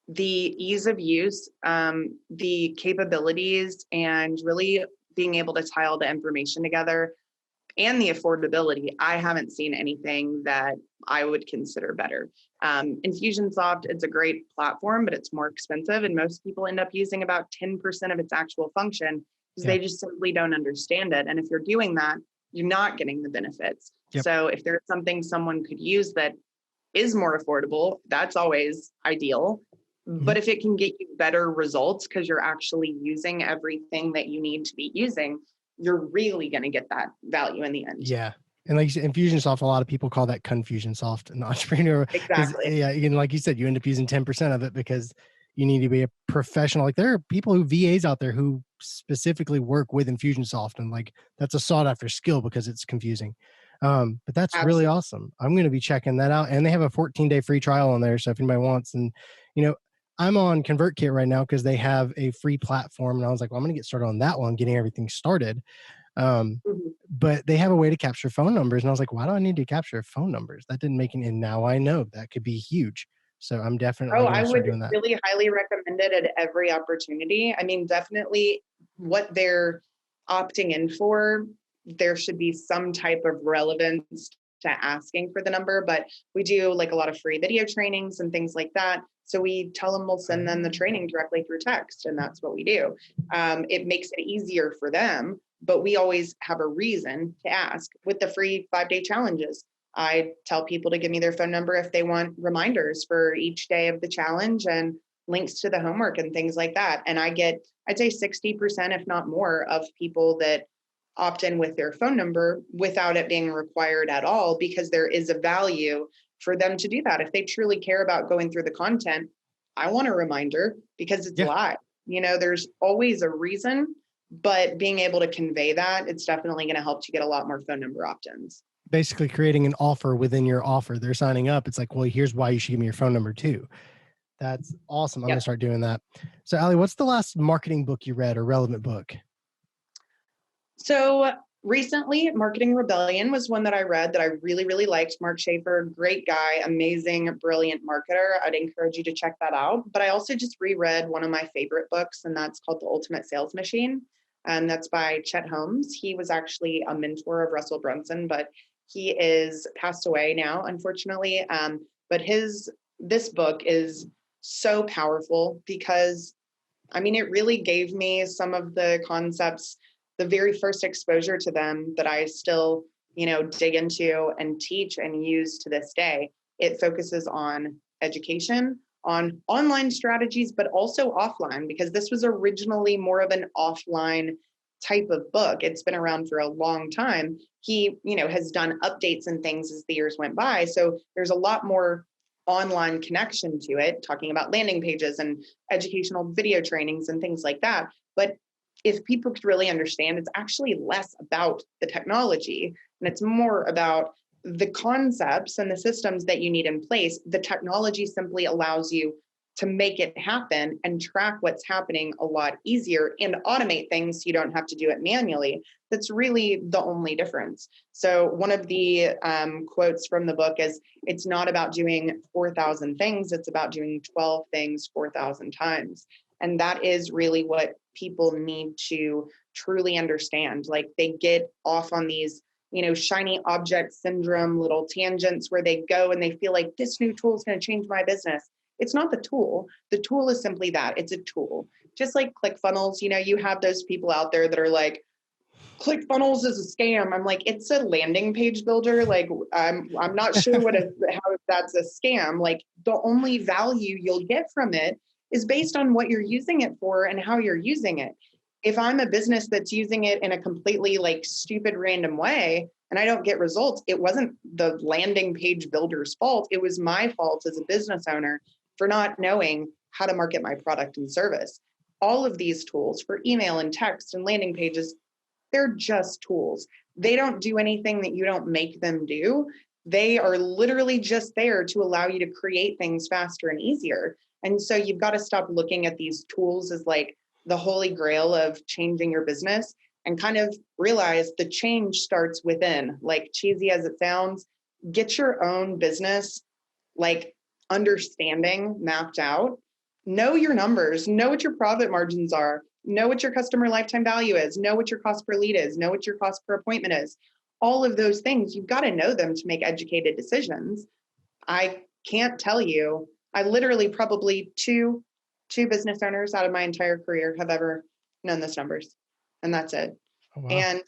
the ease of use, the capabilities, and really being able to tie all the information together, and the affordability, I haven't seen anything that I would consider better. Infusionsoft, it's a great platform, but it's more expensive, and most people end up using about 10% of its actual function because they just simply don't understand it. And if you're doing that, you're not getting the benefits. Yep. So if there's something someone could use that is more affordable, that's always ideal. Mm-hmm. But if it can get you better results because you're actually using everything that you need to be using, you're really going to get that value in the end. Yeah. And like you said, Infusionsoft, a lot of people call that Confusionsoft, an entrepreneur. Exactly. Yeah. Like you said, you end up using 10% of it because you need to be a professional. Like, there are people who VAs out there who specifically work with Infusionsoft, and like, that's a sought after skill because it's confusing. But that's really awesome. I'm going to be checking that out. And they have a 14-day free trial on there. So if anybody wants, and I'm on ConvertKit right now because they have a free platform, and I was like, well, I'm going to get started on that one, getting everything started. But they have a way to capture phone numbers. And I was like, why do I need to capture phone numbers? That didn't make it. And now I know that could be huge. So I'm definitely going to start doing that. I would really highly recommend it at every opportunity. I mean, definitely what they're opting in for, there should be some type of relevance to asking for the number, but we do like a lot of free video trainings and things like that. So we tell them we'll send them the training directly through text, and that's what we do. It makes it easier for them, but we always have a reason to ask. With the free 5-day challenges, I tell people to give me their phone number if they want reminders for each day of the challenge and links to the homework and things like that. And I get, I'd say 60%, if not more, of people that opt in with their phone number without it being required at all, because there is a value for them to do that. If they truly care about going through the content, I want a reminder because it's live. There's always a reason, but being able to convey that, it's definitely going to help you get a lot more phone number opt-ins. Basically creating an offer within your offer. They're signing up. It's like, well, here's why you should give me your phone number too. That's awesome. I'm going to start doing that. So Allie, what's the last marketing book you read or relevant book? So recently, Marketing Rebellion was one that I read that I really, really liked. Mark Schaefer, great guy, amazing, brilliant marketer. I'd encourage you to check that out. But I also just reread one of my favorite books, and that's called The Ultimate Sales Machine. And that's by Chet Holmes. He was actually a mentor of Russell Brunson, but he is passed away now, unfortunately. But this book is so powerful because, I mean, it really gave me some of the concepts, the very first exposure to them that I still, dig into and teach and use to this day. It focuses on education, on online strategies, but also offline, because this was originally more of an offline type of book. It's been around for a long time. He, has done updates and things as the years went by. So there's a lot more online connection to it, talking about landing pages and educational video trainings and things like that. But if people could really understand, it's actually less about the technology and it's more about the concepts and the systems that you need in place. The technology simply allows you to make it happen and track what's happening a lot easier and automate things so you don't have to do it manually. That's really the only difference. So one of the quotes from the book is, it's not about doing 4,000 things, it's about doing 12 things 4,000 times. And that is really what people need to truly understand. Like, they get off on these shiny object syndrome, little tangents where they go and they feel like this new tool is going to change my business. It's not the tool. The tool is simply that. It's a tool. Just like ClickFunnels, you have those people out there that are like, ClickFunnels is a scam. I'm like, it's a landing page builder. Like, I'm not sure how that's a scam. Like, the only value you'll get from it is based on what you're using it for and how you're using it. If I'm a business that's using it in a completely stupid random way and I don't get results, it wasn't the landing page builder's fault. It was my fault as a business owner for not knowing how to market my product and service. All of these tools for email and text and landing pages, they're just tools. They don't do anything that you don't make them do. They are literally just there to allow you to create things faster and easier. And so you've got to stop looking at these tools as like the holy grail of changing your business and kind of realize the change starts within. Like, cheesy as it sounds, get your own business understanding mapped out. Know your numbers, know what your profit margins are, know what your customer lifetime value is, know what your cost per lead is, know what your cost per appointment is. All of those things, you've got to know them to make educated decisions. I can't tell you, I literally probably two business owners out of my entire career have ever known those numbers, and that's it. Oh, wow. And,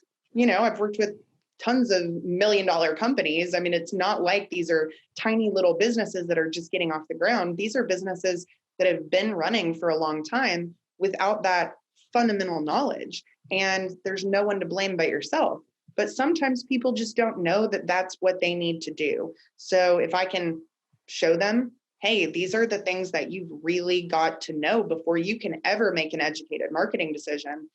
I've worked with tons of $1 million companies. I mean, it's not like these are tiny little businesses that are just getting off the ground. These are businesses that have been running for a long time without that fundamental knowledge. And there's no one to blame but yourself. But sometimes people just don't know that that's what they need to do. So if I can show them, hey, these are the things that you've really got to know before you can ever make an educated marketing decision,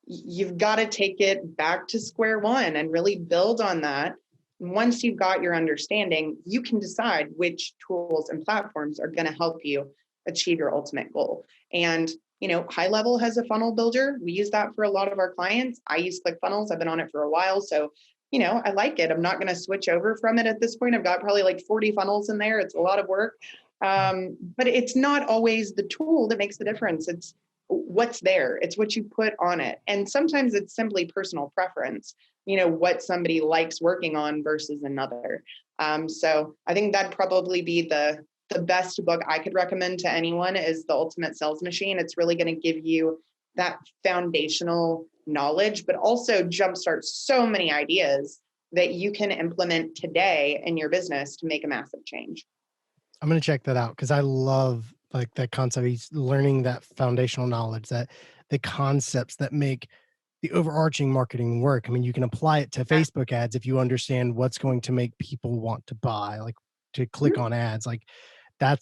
you've got to take it back to square one and really build on that. Once you've got your understanding, you can decide which tools and platforms are going to help you achieve your ultimate goal. And, High Level has a funnel builder. We use that for a lot of our clients. I use ClickFunnels. I've been on it for a while. So, I like it. I'm not going to switch over from it at this point. I've got probably 40 funnels in there. It's a lot of work. But it's not always the tool that makes the difference. It's what's there. It's what you put on it. And sometimes it's simply personal preference, what somebody likes working on versus another. So I think that'd probably be the best book I could recommend to anyone is The Ultimate Sales Machine. It's really going to give you that foundational knowledge, but also jumpstart so many ideas that you can implement today in your business to make a massive change. I'm going to check that out because I love that concept. He's learning that foundational knowledge, that the concepts that make the overarching marketing work. I mean, you can apply it to Facebook ads if you understand what's going to make people want to buy, to click on ads.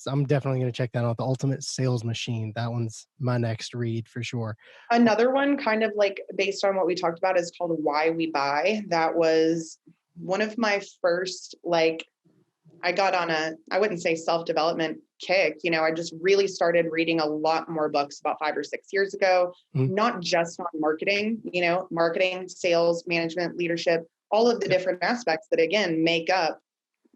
I'm definitely going to check that out. The Ultimate Sales Machine. That one's my next read for sure. Another one kind of based on what we talked about is called Why We Buy. That was one of my first, I got on I wouldn't say self-development kick. I just really started reading a lot more books about 5 or 6 years ago, not just on marketing, marketing, sales, management, leadership, all of the different aspects that, again, make up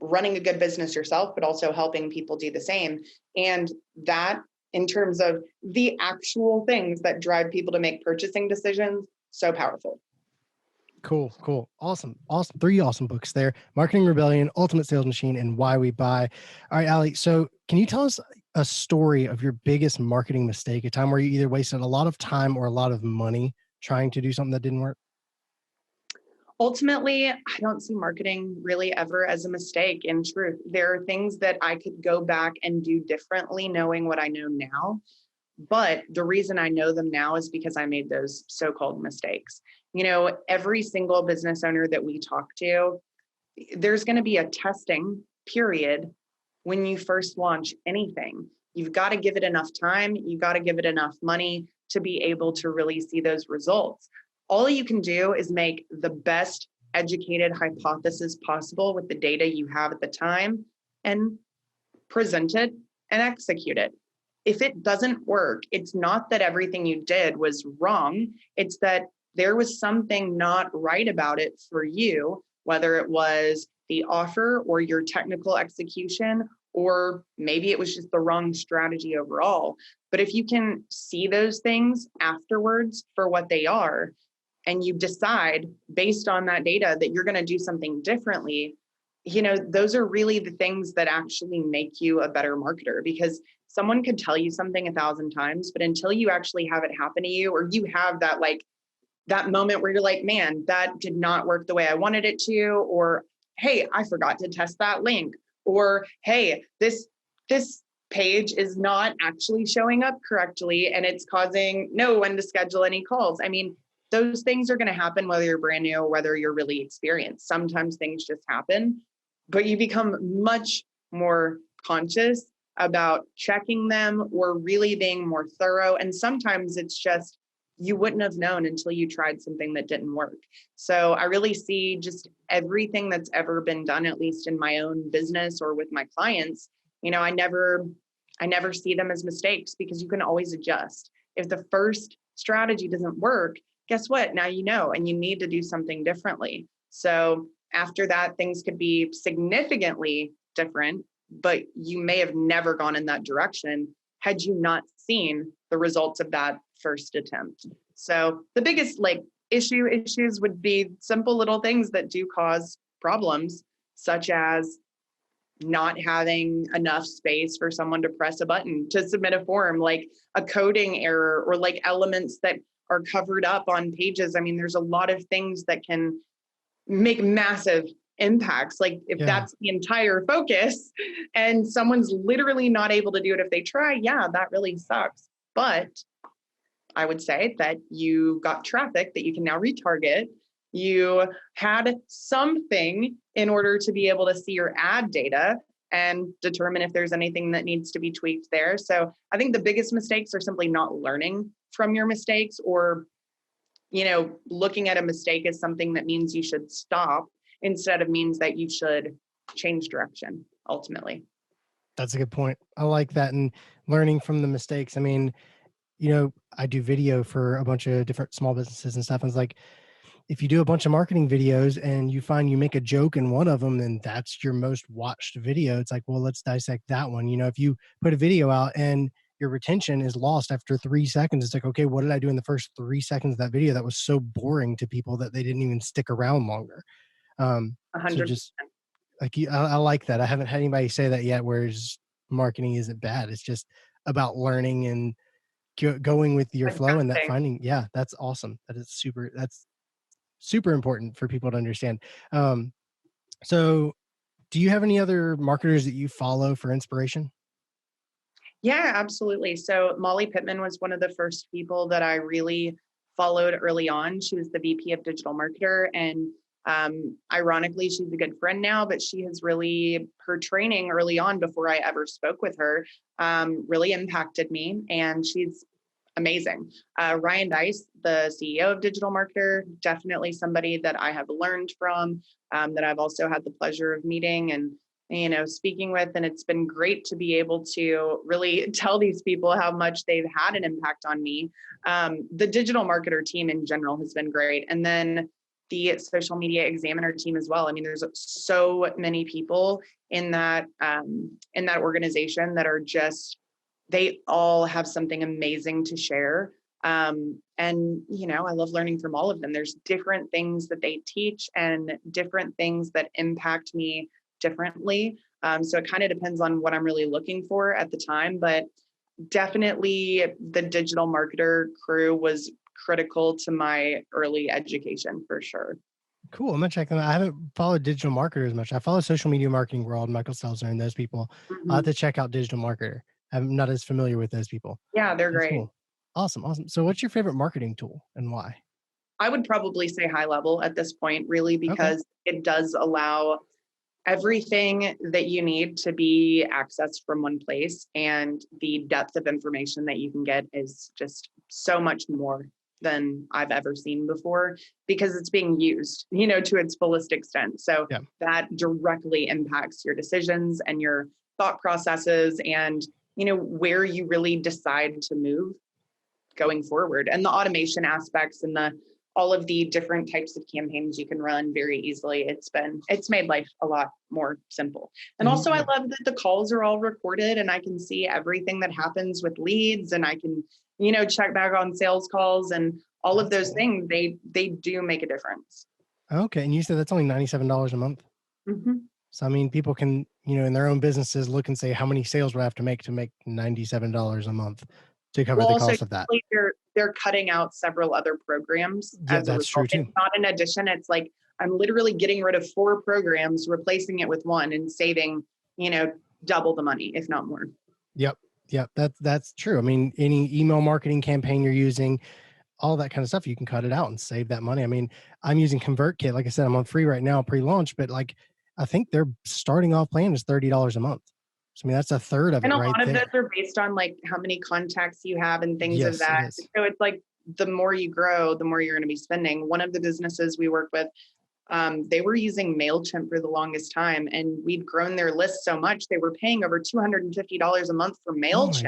running a good business yourself, but also helping people do the same. And that, in terms of the actual things that drive people to make purchasing decisions, so powerful. Cool. Awesome. 3 awesome books there. Marketing Rebellion, Ultimate Sales Machine, and Why We Buy. All right, Allie. So can you tell us a story of your biggest marketing mistake, a time where you either wasted a lot of time or a lot of money trying to do something that didn't work? Ultimately, I don't see marketing really ever as a mistake. In truth, there are things that I could go back and do differently, knowing what I know now. But the reason I know them now is because I made those so-called mistakes. Every single business owner that we talk to, there's going to be a testing period when you first launch anything. You've got to give it enough time. You got to give it enough money to be able to really see those results. All you can do is make the best educated hypothesis possible with the data you have at the time and present it and execute it. If it doesn't work, it's not that everything you did was wrong. It's that there was something not right about it for you, whether it was the offer or your technical execution, or maybe it was just the wrong strategy overall. But if you can see those things afterwards for what they are, and you decide based on that data that you're going to do something differently, those are really the things that actually make you a better marketer, because someone could tell you something 1,000 times, but until you actually have it happen to you, or you have that moment where you're like, man, that did not work the way I wanted it to, or, hey, I forgot to test that link, or, hey, this page is not actually showing up correctly and it's causing no one to schedule any calls. I mean, those things are going to happen whether you're brand new or whether you're really experienced. Sometimes things just happen, but you become much more conscious about checking them or really being more thorough. And sometimes it's just, you wouldn't have known until you tried something that didn't work. So I really see just everything that's ever been done, at least in my own business or with my clients, I never see them as mistakes, because you can always adjust. If the first strategy doesn't work, guess what? Now you know, and you need to do something differently. So after that, things could be significantly different, but you may have never gone in that direction had you not seen the results of that first attempt. So the biggest issues would be simple little things that do cause problems, such as not having enough space for someone to press a button to submit a form, like a coding error, or like elements that are covered up on pages. I mean, there's a lot of things that can make massive impacts. Like if that's the entire focus and someone's literally not able to do it if they try, yeah, that really sucks. But I would say that you got traffic that you can now retarget. You had something in order to be able to see your ad data and determine if there's anything that needs to be tweaked there. So I think the biggest mistakes are simply not learning from your mistakes, or, looking at a mistake as something that means you should stop instead of means that you should change direction ultimately. That's a good point. I like that. And learning from the mistakes. I mean, I do video for a bunch of different small businesses and stuff. And it's like, if you do a bunch of marketing videos and you find you make a joke in one of them, then that's your most watched video. It's like, well, let's dissect that one. If you put a video out and your retention is lost after 3 seconds, it's like, okay, what did I do in the first 3 seconds of that video that was so boring to people that they didn't even stick around longer? So 100%. just like, I like that. I haven't had anybody say that yet, whereas marketing isn't bad. It's just about learning and going with your flow, and that finding, that's awesome. That's super important for people to understand. So do you have any other marketers that you follow for inspiration? Yeah, absolutely. So Molly Pittman was one of the first people that I really followed early on. She was the VP of Digital Marketer, and ironically, she's a good friend now, but her training early on, before I ever spoke with her, really impacted me, and she's amazing. Ryan Deiss, the CEO of Digital Marketer, definitely somebody that I have learned from, that I've also had the pleasure of meeting and speaking with. And it's been great to be able to really tell these people how much they've had an impact on me. The digital marketer team in general has been great. And then the social media examiner team as well. I mean, there's so many people in that organization that are just, they all have something amazing to share. And, I love learning from all of them. There's different things that they teach and different things that impact me differently. So it kind of depends on what I'm really looking for at the time, but definitely the digital marketer crew was critical to my early education for sure. Cool. I'm gonna check them out. I haven't followed digital marketers much. I follow Social Media Marketing World, Michael Stelzner, and those people. I'll have Mhm. to check out Digital Marketer. I'm not as familiar with those people. Yeah, they're That's great. cool. Awesome. Awesome. So what's your favorite marketing tool and why? I would probably say high level at this point, really, Okay. because it does allow everything that you need to be accessed from one place. And the depth of information that you can get is just so much more than I've ever seen before because it's being used, to its fullest extent. So Yeah. that directly impacts your decisions and your thought processes and, where you really decide to move going forward, and the automation aspects and the all of the different types of campaigns you can run very easily. It's made life a lot more simple. And And also I yeah, love that the calls are all recorded and I can see everything that happens with leads, and I can, check back on sales calls and all of that's those cool. things. They do make a difference. Okay. And you said that's only $97 a month. Mhm. So I mean, people can, in their own businesses look and say how many sales would I have to make $97 a month to cover Well, the also cost of that. usually they're cutting out several other programs Yeah, as a that's true result. too. It's not an addition. It's like I'm literally getting rid of 4 programs, replacing it with one, and saving, you know, double the money, if not more. Yep. Yep. That's true. I mean, any email marketing campaign you're using, all that kind of stuff, you can cut it out and save that money. I mean, I'm using ConvertKit. Like I said, I'm on free right now, pre-launch, but like I think their starting off plan is $30 a month. So I mean, that's a third of And it a right lot of those there. are based on like how many contacts you have and things of Yes, it that. is. So it's like the more you grow, the more you're going to be spending. One of the businesses we work with, they were using MailChimp for the longest time, and we'd grown their list so much they were paying over $250 a month for Oh my MailChimp.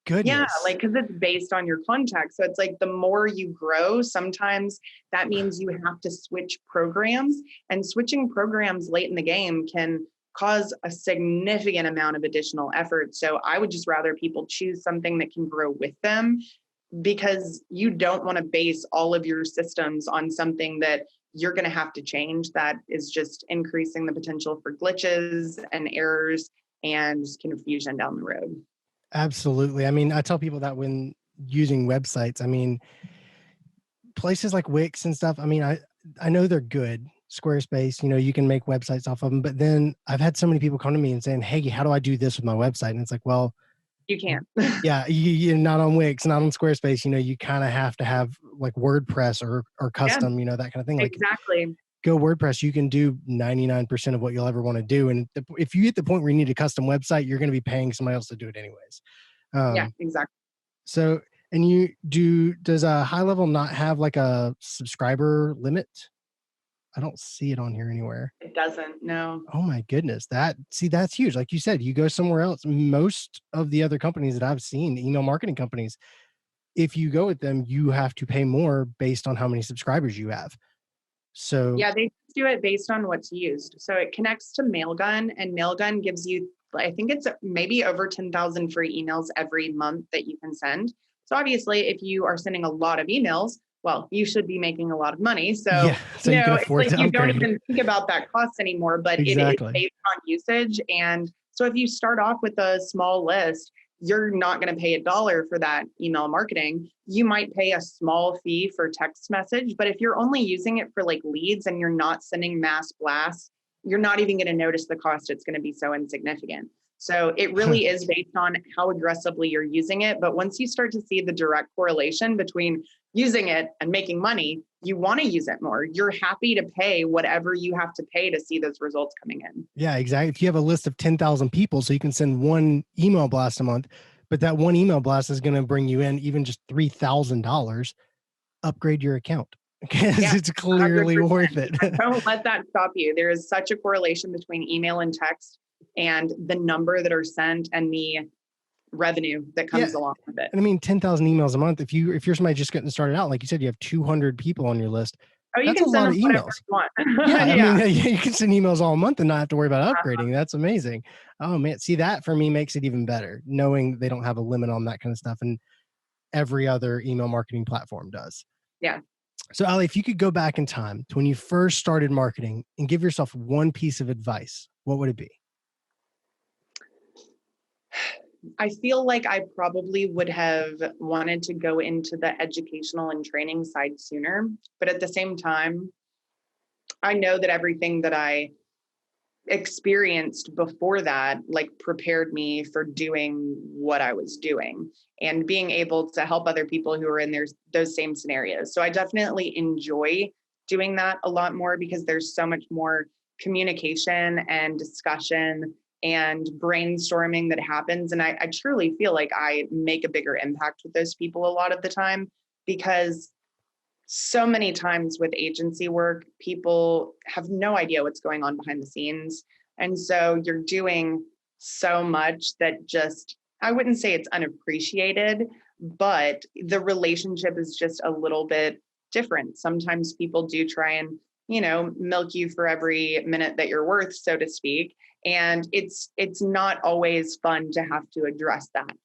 Yeah, goodness. like because it's based on your contacts. So it's like the more you grow, sometimes that means you have to switch programs, and switching programs late in the game can cause a significant amount of additional effort. So I would just rather people choose something that can grow with them, because you don't want to base all of your systems on something that you're going to have to change. That is just increasing the potential for glitches and errors and confusion down the road. Absolutely. I mean, I tell people that when using websites, I mean, places like Wix and stuff, I mean, I know they're good. Squarespace, you can make websites off of them, but then I've had so many people come to me and saying, "Hey, how do I do this with my website?" And it's like, well, You can't. yeah, you're not on Wix, not on Squarespace. You kind of have to have like WordPress or Yeah, custom, that kind of thing. Like exactly. Go WordPress, you can do 99% of what you'll ever want to do. And if you hit the point where you need a custom website, you're going to be paying somebody else to do it anyways. Yeah, Um, exactly. so, and does a high level not have like a subscriber limit? I don't see it on here anywhere. It doesn't. No. Oh my goodness. That's huge. Like you said, you go somewhere else. Most of the other companies that I've seen, email marketing companies, if you go with them, you have to pay more based on how many subscribers you have. So, Yeah, they do it based on what's used. So it connects to Mailgun, and Mailgun gives you, I think it's maybe over 10,000 free emails every month that you can send. So obviously, if you are sending a lot of emails, well, you should be making a lot of money. yeah, So, so you can it's afford like to you don't upgrade. even think about that cost anymore, but it is Exactly. based on usage. And so if you start off with a small list, you're not going to pay $1 for that email marketing. You might pay a small fee for text message, but if you're only using it for like leads and you're not sending mass blasts, you're not even going to notice the cost. It's going to be so insignificant. So it really is based on how aggressively you're using it. But once you start to see the direct correlation between using it and making money, you want to use it more. You're happy to pay whatever you have to pay to see those results coming in. Yeah, exactly. If you have a list of 10,000 people, so you can send one email blast a month, but that one email blast is going to bring you in even just $3,000, upgrade your account because Yeah, it's clearly 100%. worth it. Don't let that stop you. There is such a correlation between email and text and the number that are sent and the revenue that Yeah. comes along with it. And I mean, 10,000 emails a month. If you're somebody just getting started out, like you said, you have 200 people on your list. Oh, you That's a can send lot of them whatever emails. you want. Yeah, I mean, Yeah. you can send emails all month and not have to worry about upgrading. That's amazing. Oh man, see that for me makes it even better, knowing they don't have a limit on that kind of stuff, and every other email marketing platform does. Yeah. So, Ali, if you could go back in time to when you first started marketing and give yourself one piece of advice, what would it be? I feel like I probably would have wanted to go into the educational and training side sooner. But at the same time, I know that everything that I experienced before that like prepared me for doing what I was doing and being able to help other people who are in those same scenarios. So I definitely enjoy doing that a lot more because there's so much more communication and discussion and brainstorming that happens. And I truly feel like I make a bigger impact with those people a lot of the time, because so many times with agency work, people have no idea what's going on behind the scenes. And so you're doing so much that just, I wouldn't say it's unappreciated, but the relationship is just a little bit different. Sometimes people do try and, milk you for every minute that you're worth, so to speak. And it's not always fun to have to address that.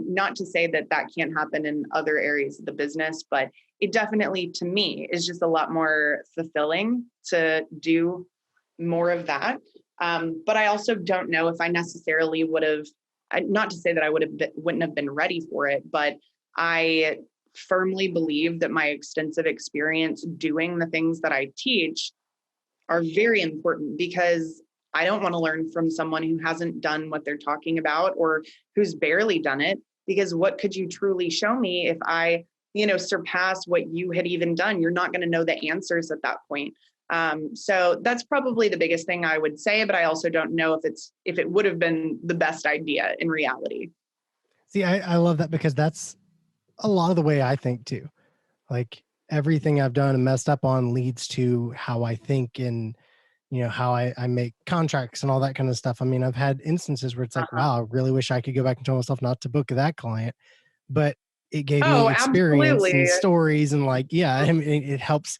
Not to say that that can't happen in other areas of the business, but it definitely, to me, is just a lot more fulfilling to do more of that. But I also don't know if I necessarily would have, not to say that I wouldn't have been ready for it, but I firmly believe that my extensive experience doing the things that I teach are very important, because I don't want to learn from someone who hasn't done what they're talking about or who's barely done it, because what could you truly show me if I, surpass what you had even done? You're not going to know the answers at that point. So that's probably the biggest thing I would say, but I also don't know if it would have been the best idea in reality. See, I love that, because that's a lot of the way I think too. Like, everything I've done and messed up on leads to how I think, and how I make contracts and all that kind of stuff. I mean, I've had instances where it's like, wow, I really wish I could go back and tell myself not to book that client, but it gave Oh, me experience absolutely. and stories, and like, yeah, I mean, it helps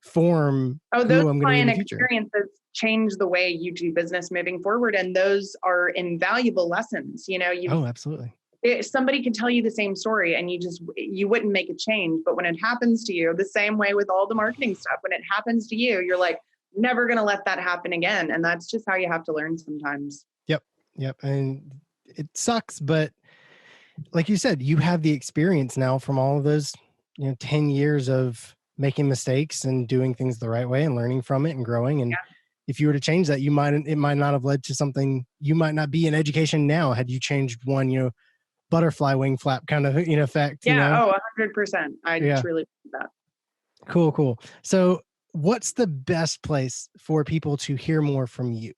form Those who I'm going to be in client the future. experiences change the way you do business moving forward. And those are invaluable lessons. Oh, absolutely. Somebody could tell you the same story and you wouldn't make a change. But when it happens to you, the same way with all the marketing stuff, when it happens to you, you're like, never going to let that happen again. And that's just how you have to learn sometimes. Yep. And it sucks, but like you said, you have the experience now from all of those, 10 years of making mistakes and doing things the right way and learning from it and growing. And if you were to change that, it might not have led to something. You might not be in education now had you changed one, butterfly wing flap kind of, effect. Yeah. Oh, 100%. I truly believe that. Cool. So what's the best place for people to hear more from you?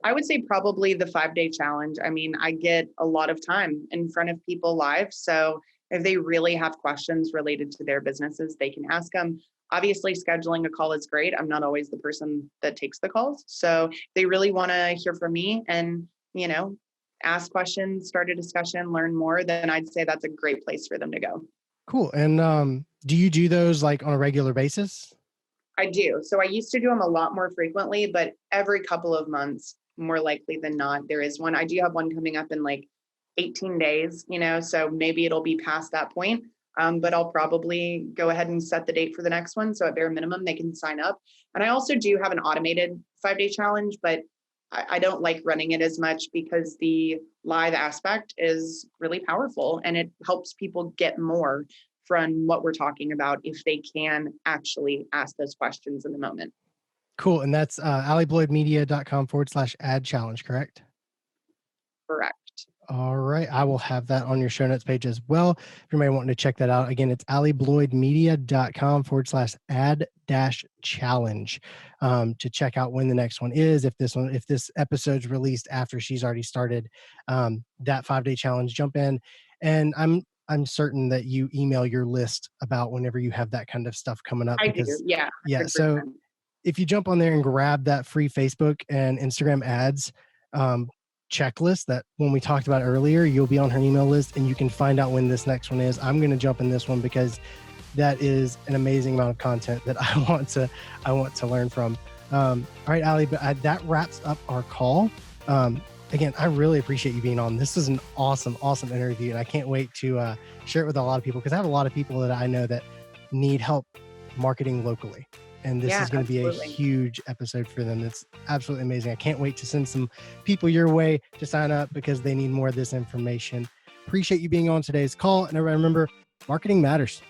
I would say probably the 5-day challenge. I mean, I get a lot of time in front of people live. So if they really have questions related to their businesses, they can ask them. Obviously, scheduling a call is great. I'm not always the person that takes the calls. So if they really want to hear from me and, ask questions, start a discussion, learn more, then I'd say that's a great place for them to go. Cool. And do you do those like on a regular basis? I do. So I used to do them a lot more frequently, but every couple of months, more likely than not, there is one. I do have one coming up in like 18 days, so maybe it'll be past that point. But I'll probably go ahead and set the date for the next one. So at bare minimum, they can sign up. And I also do have an automated 5-day challenge, but I don't like running it as much because the live aspect is really powerful and it helps people get more from what we're talking about if they can actually ask those questions in the moment. Cool. And that's alliebloydmedia.com/ad challenge, correct? Correct. All right. I will have that on your show notes page as well. If you may want to check that out. Again, it's alliebloydmedia.com/ad-challenge to check out when the next one is. If this episode's released after she's already started that 5-day challenge, jump in. And I'm certain that you email your list about whenever you have that kind of stuff coming up. I do. Yeah. 100%. Yeah. So if you jump on there and grab that free Facebook and Instagram ads checklist that when we talked about earlier, you'll be on her email list and you can find out when this next one is. I'm going to jump in this one because that is an amazing amount of content that I want to learn from. All right, Allie, but that wraps up our call. Again, I really appreciate you being on. This is an awesome interview, and I can't wait to share it with a lot of people, because I have a lot of people that I know that need help marketing locally. And this is going to be a huge episode for them. It's absolutely amazing. I can't wait to send some people your way to sign up because they need more of this information. Appreciate you being on today's call. And remember, marketing matters.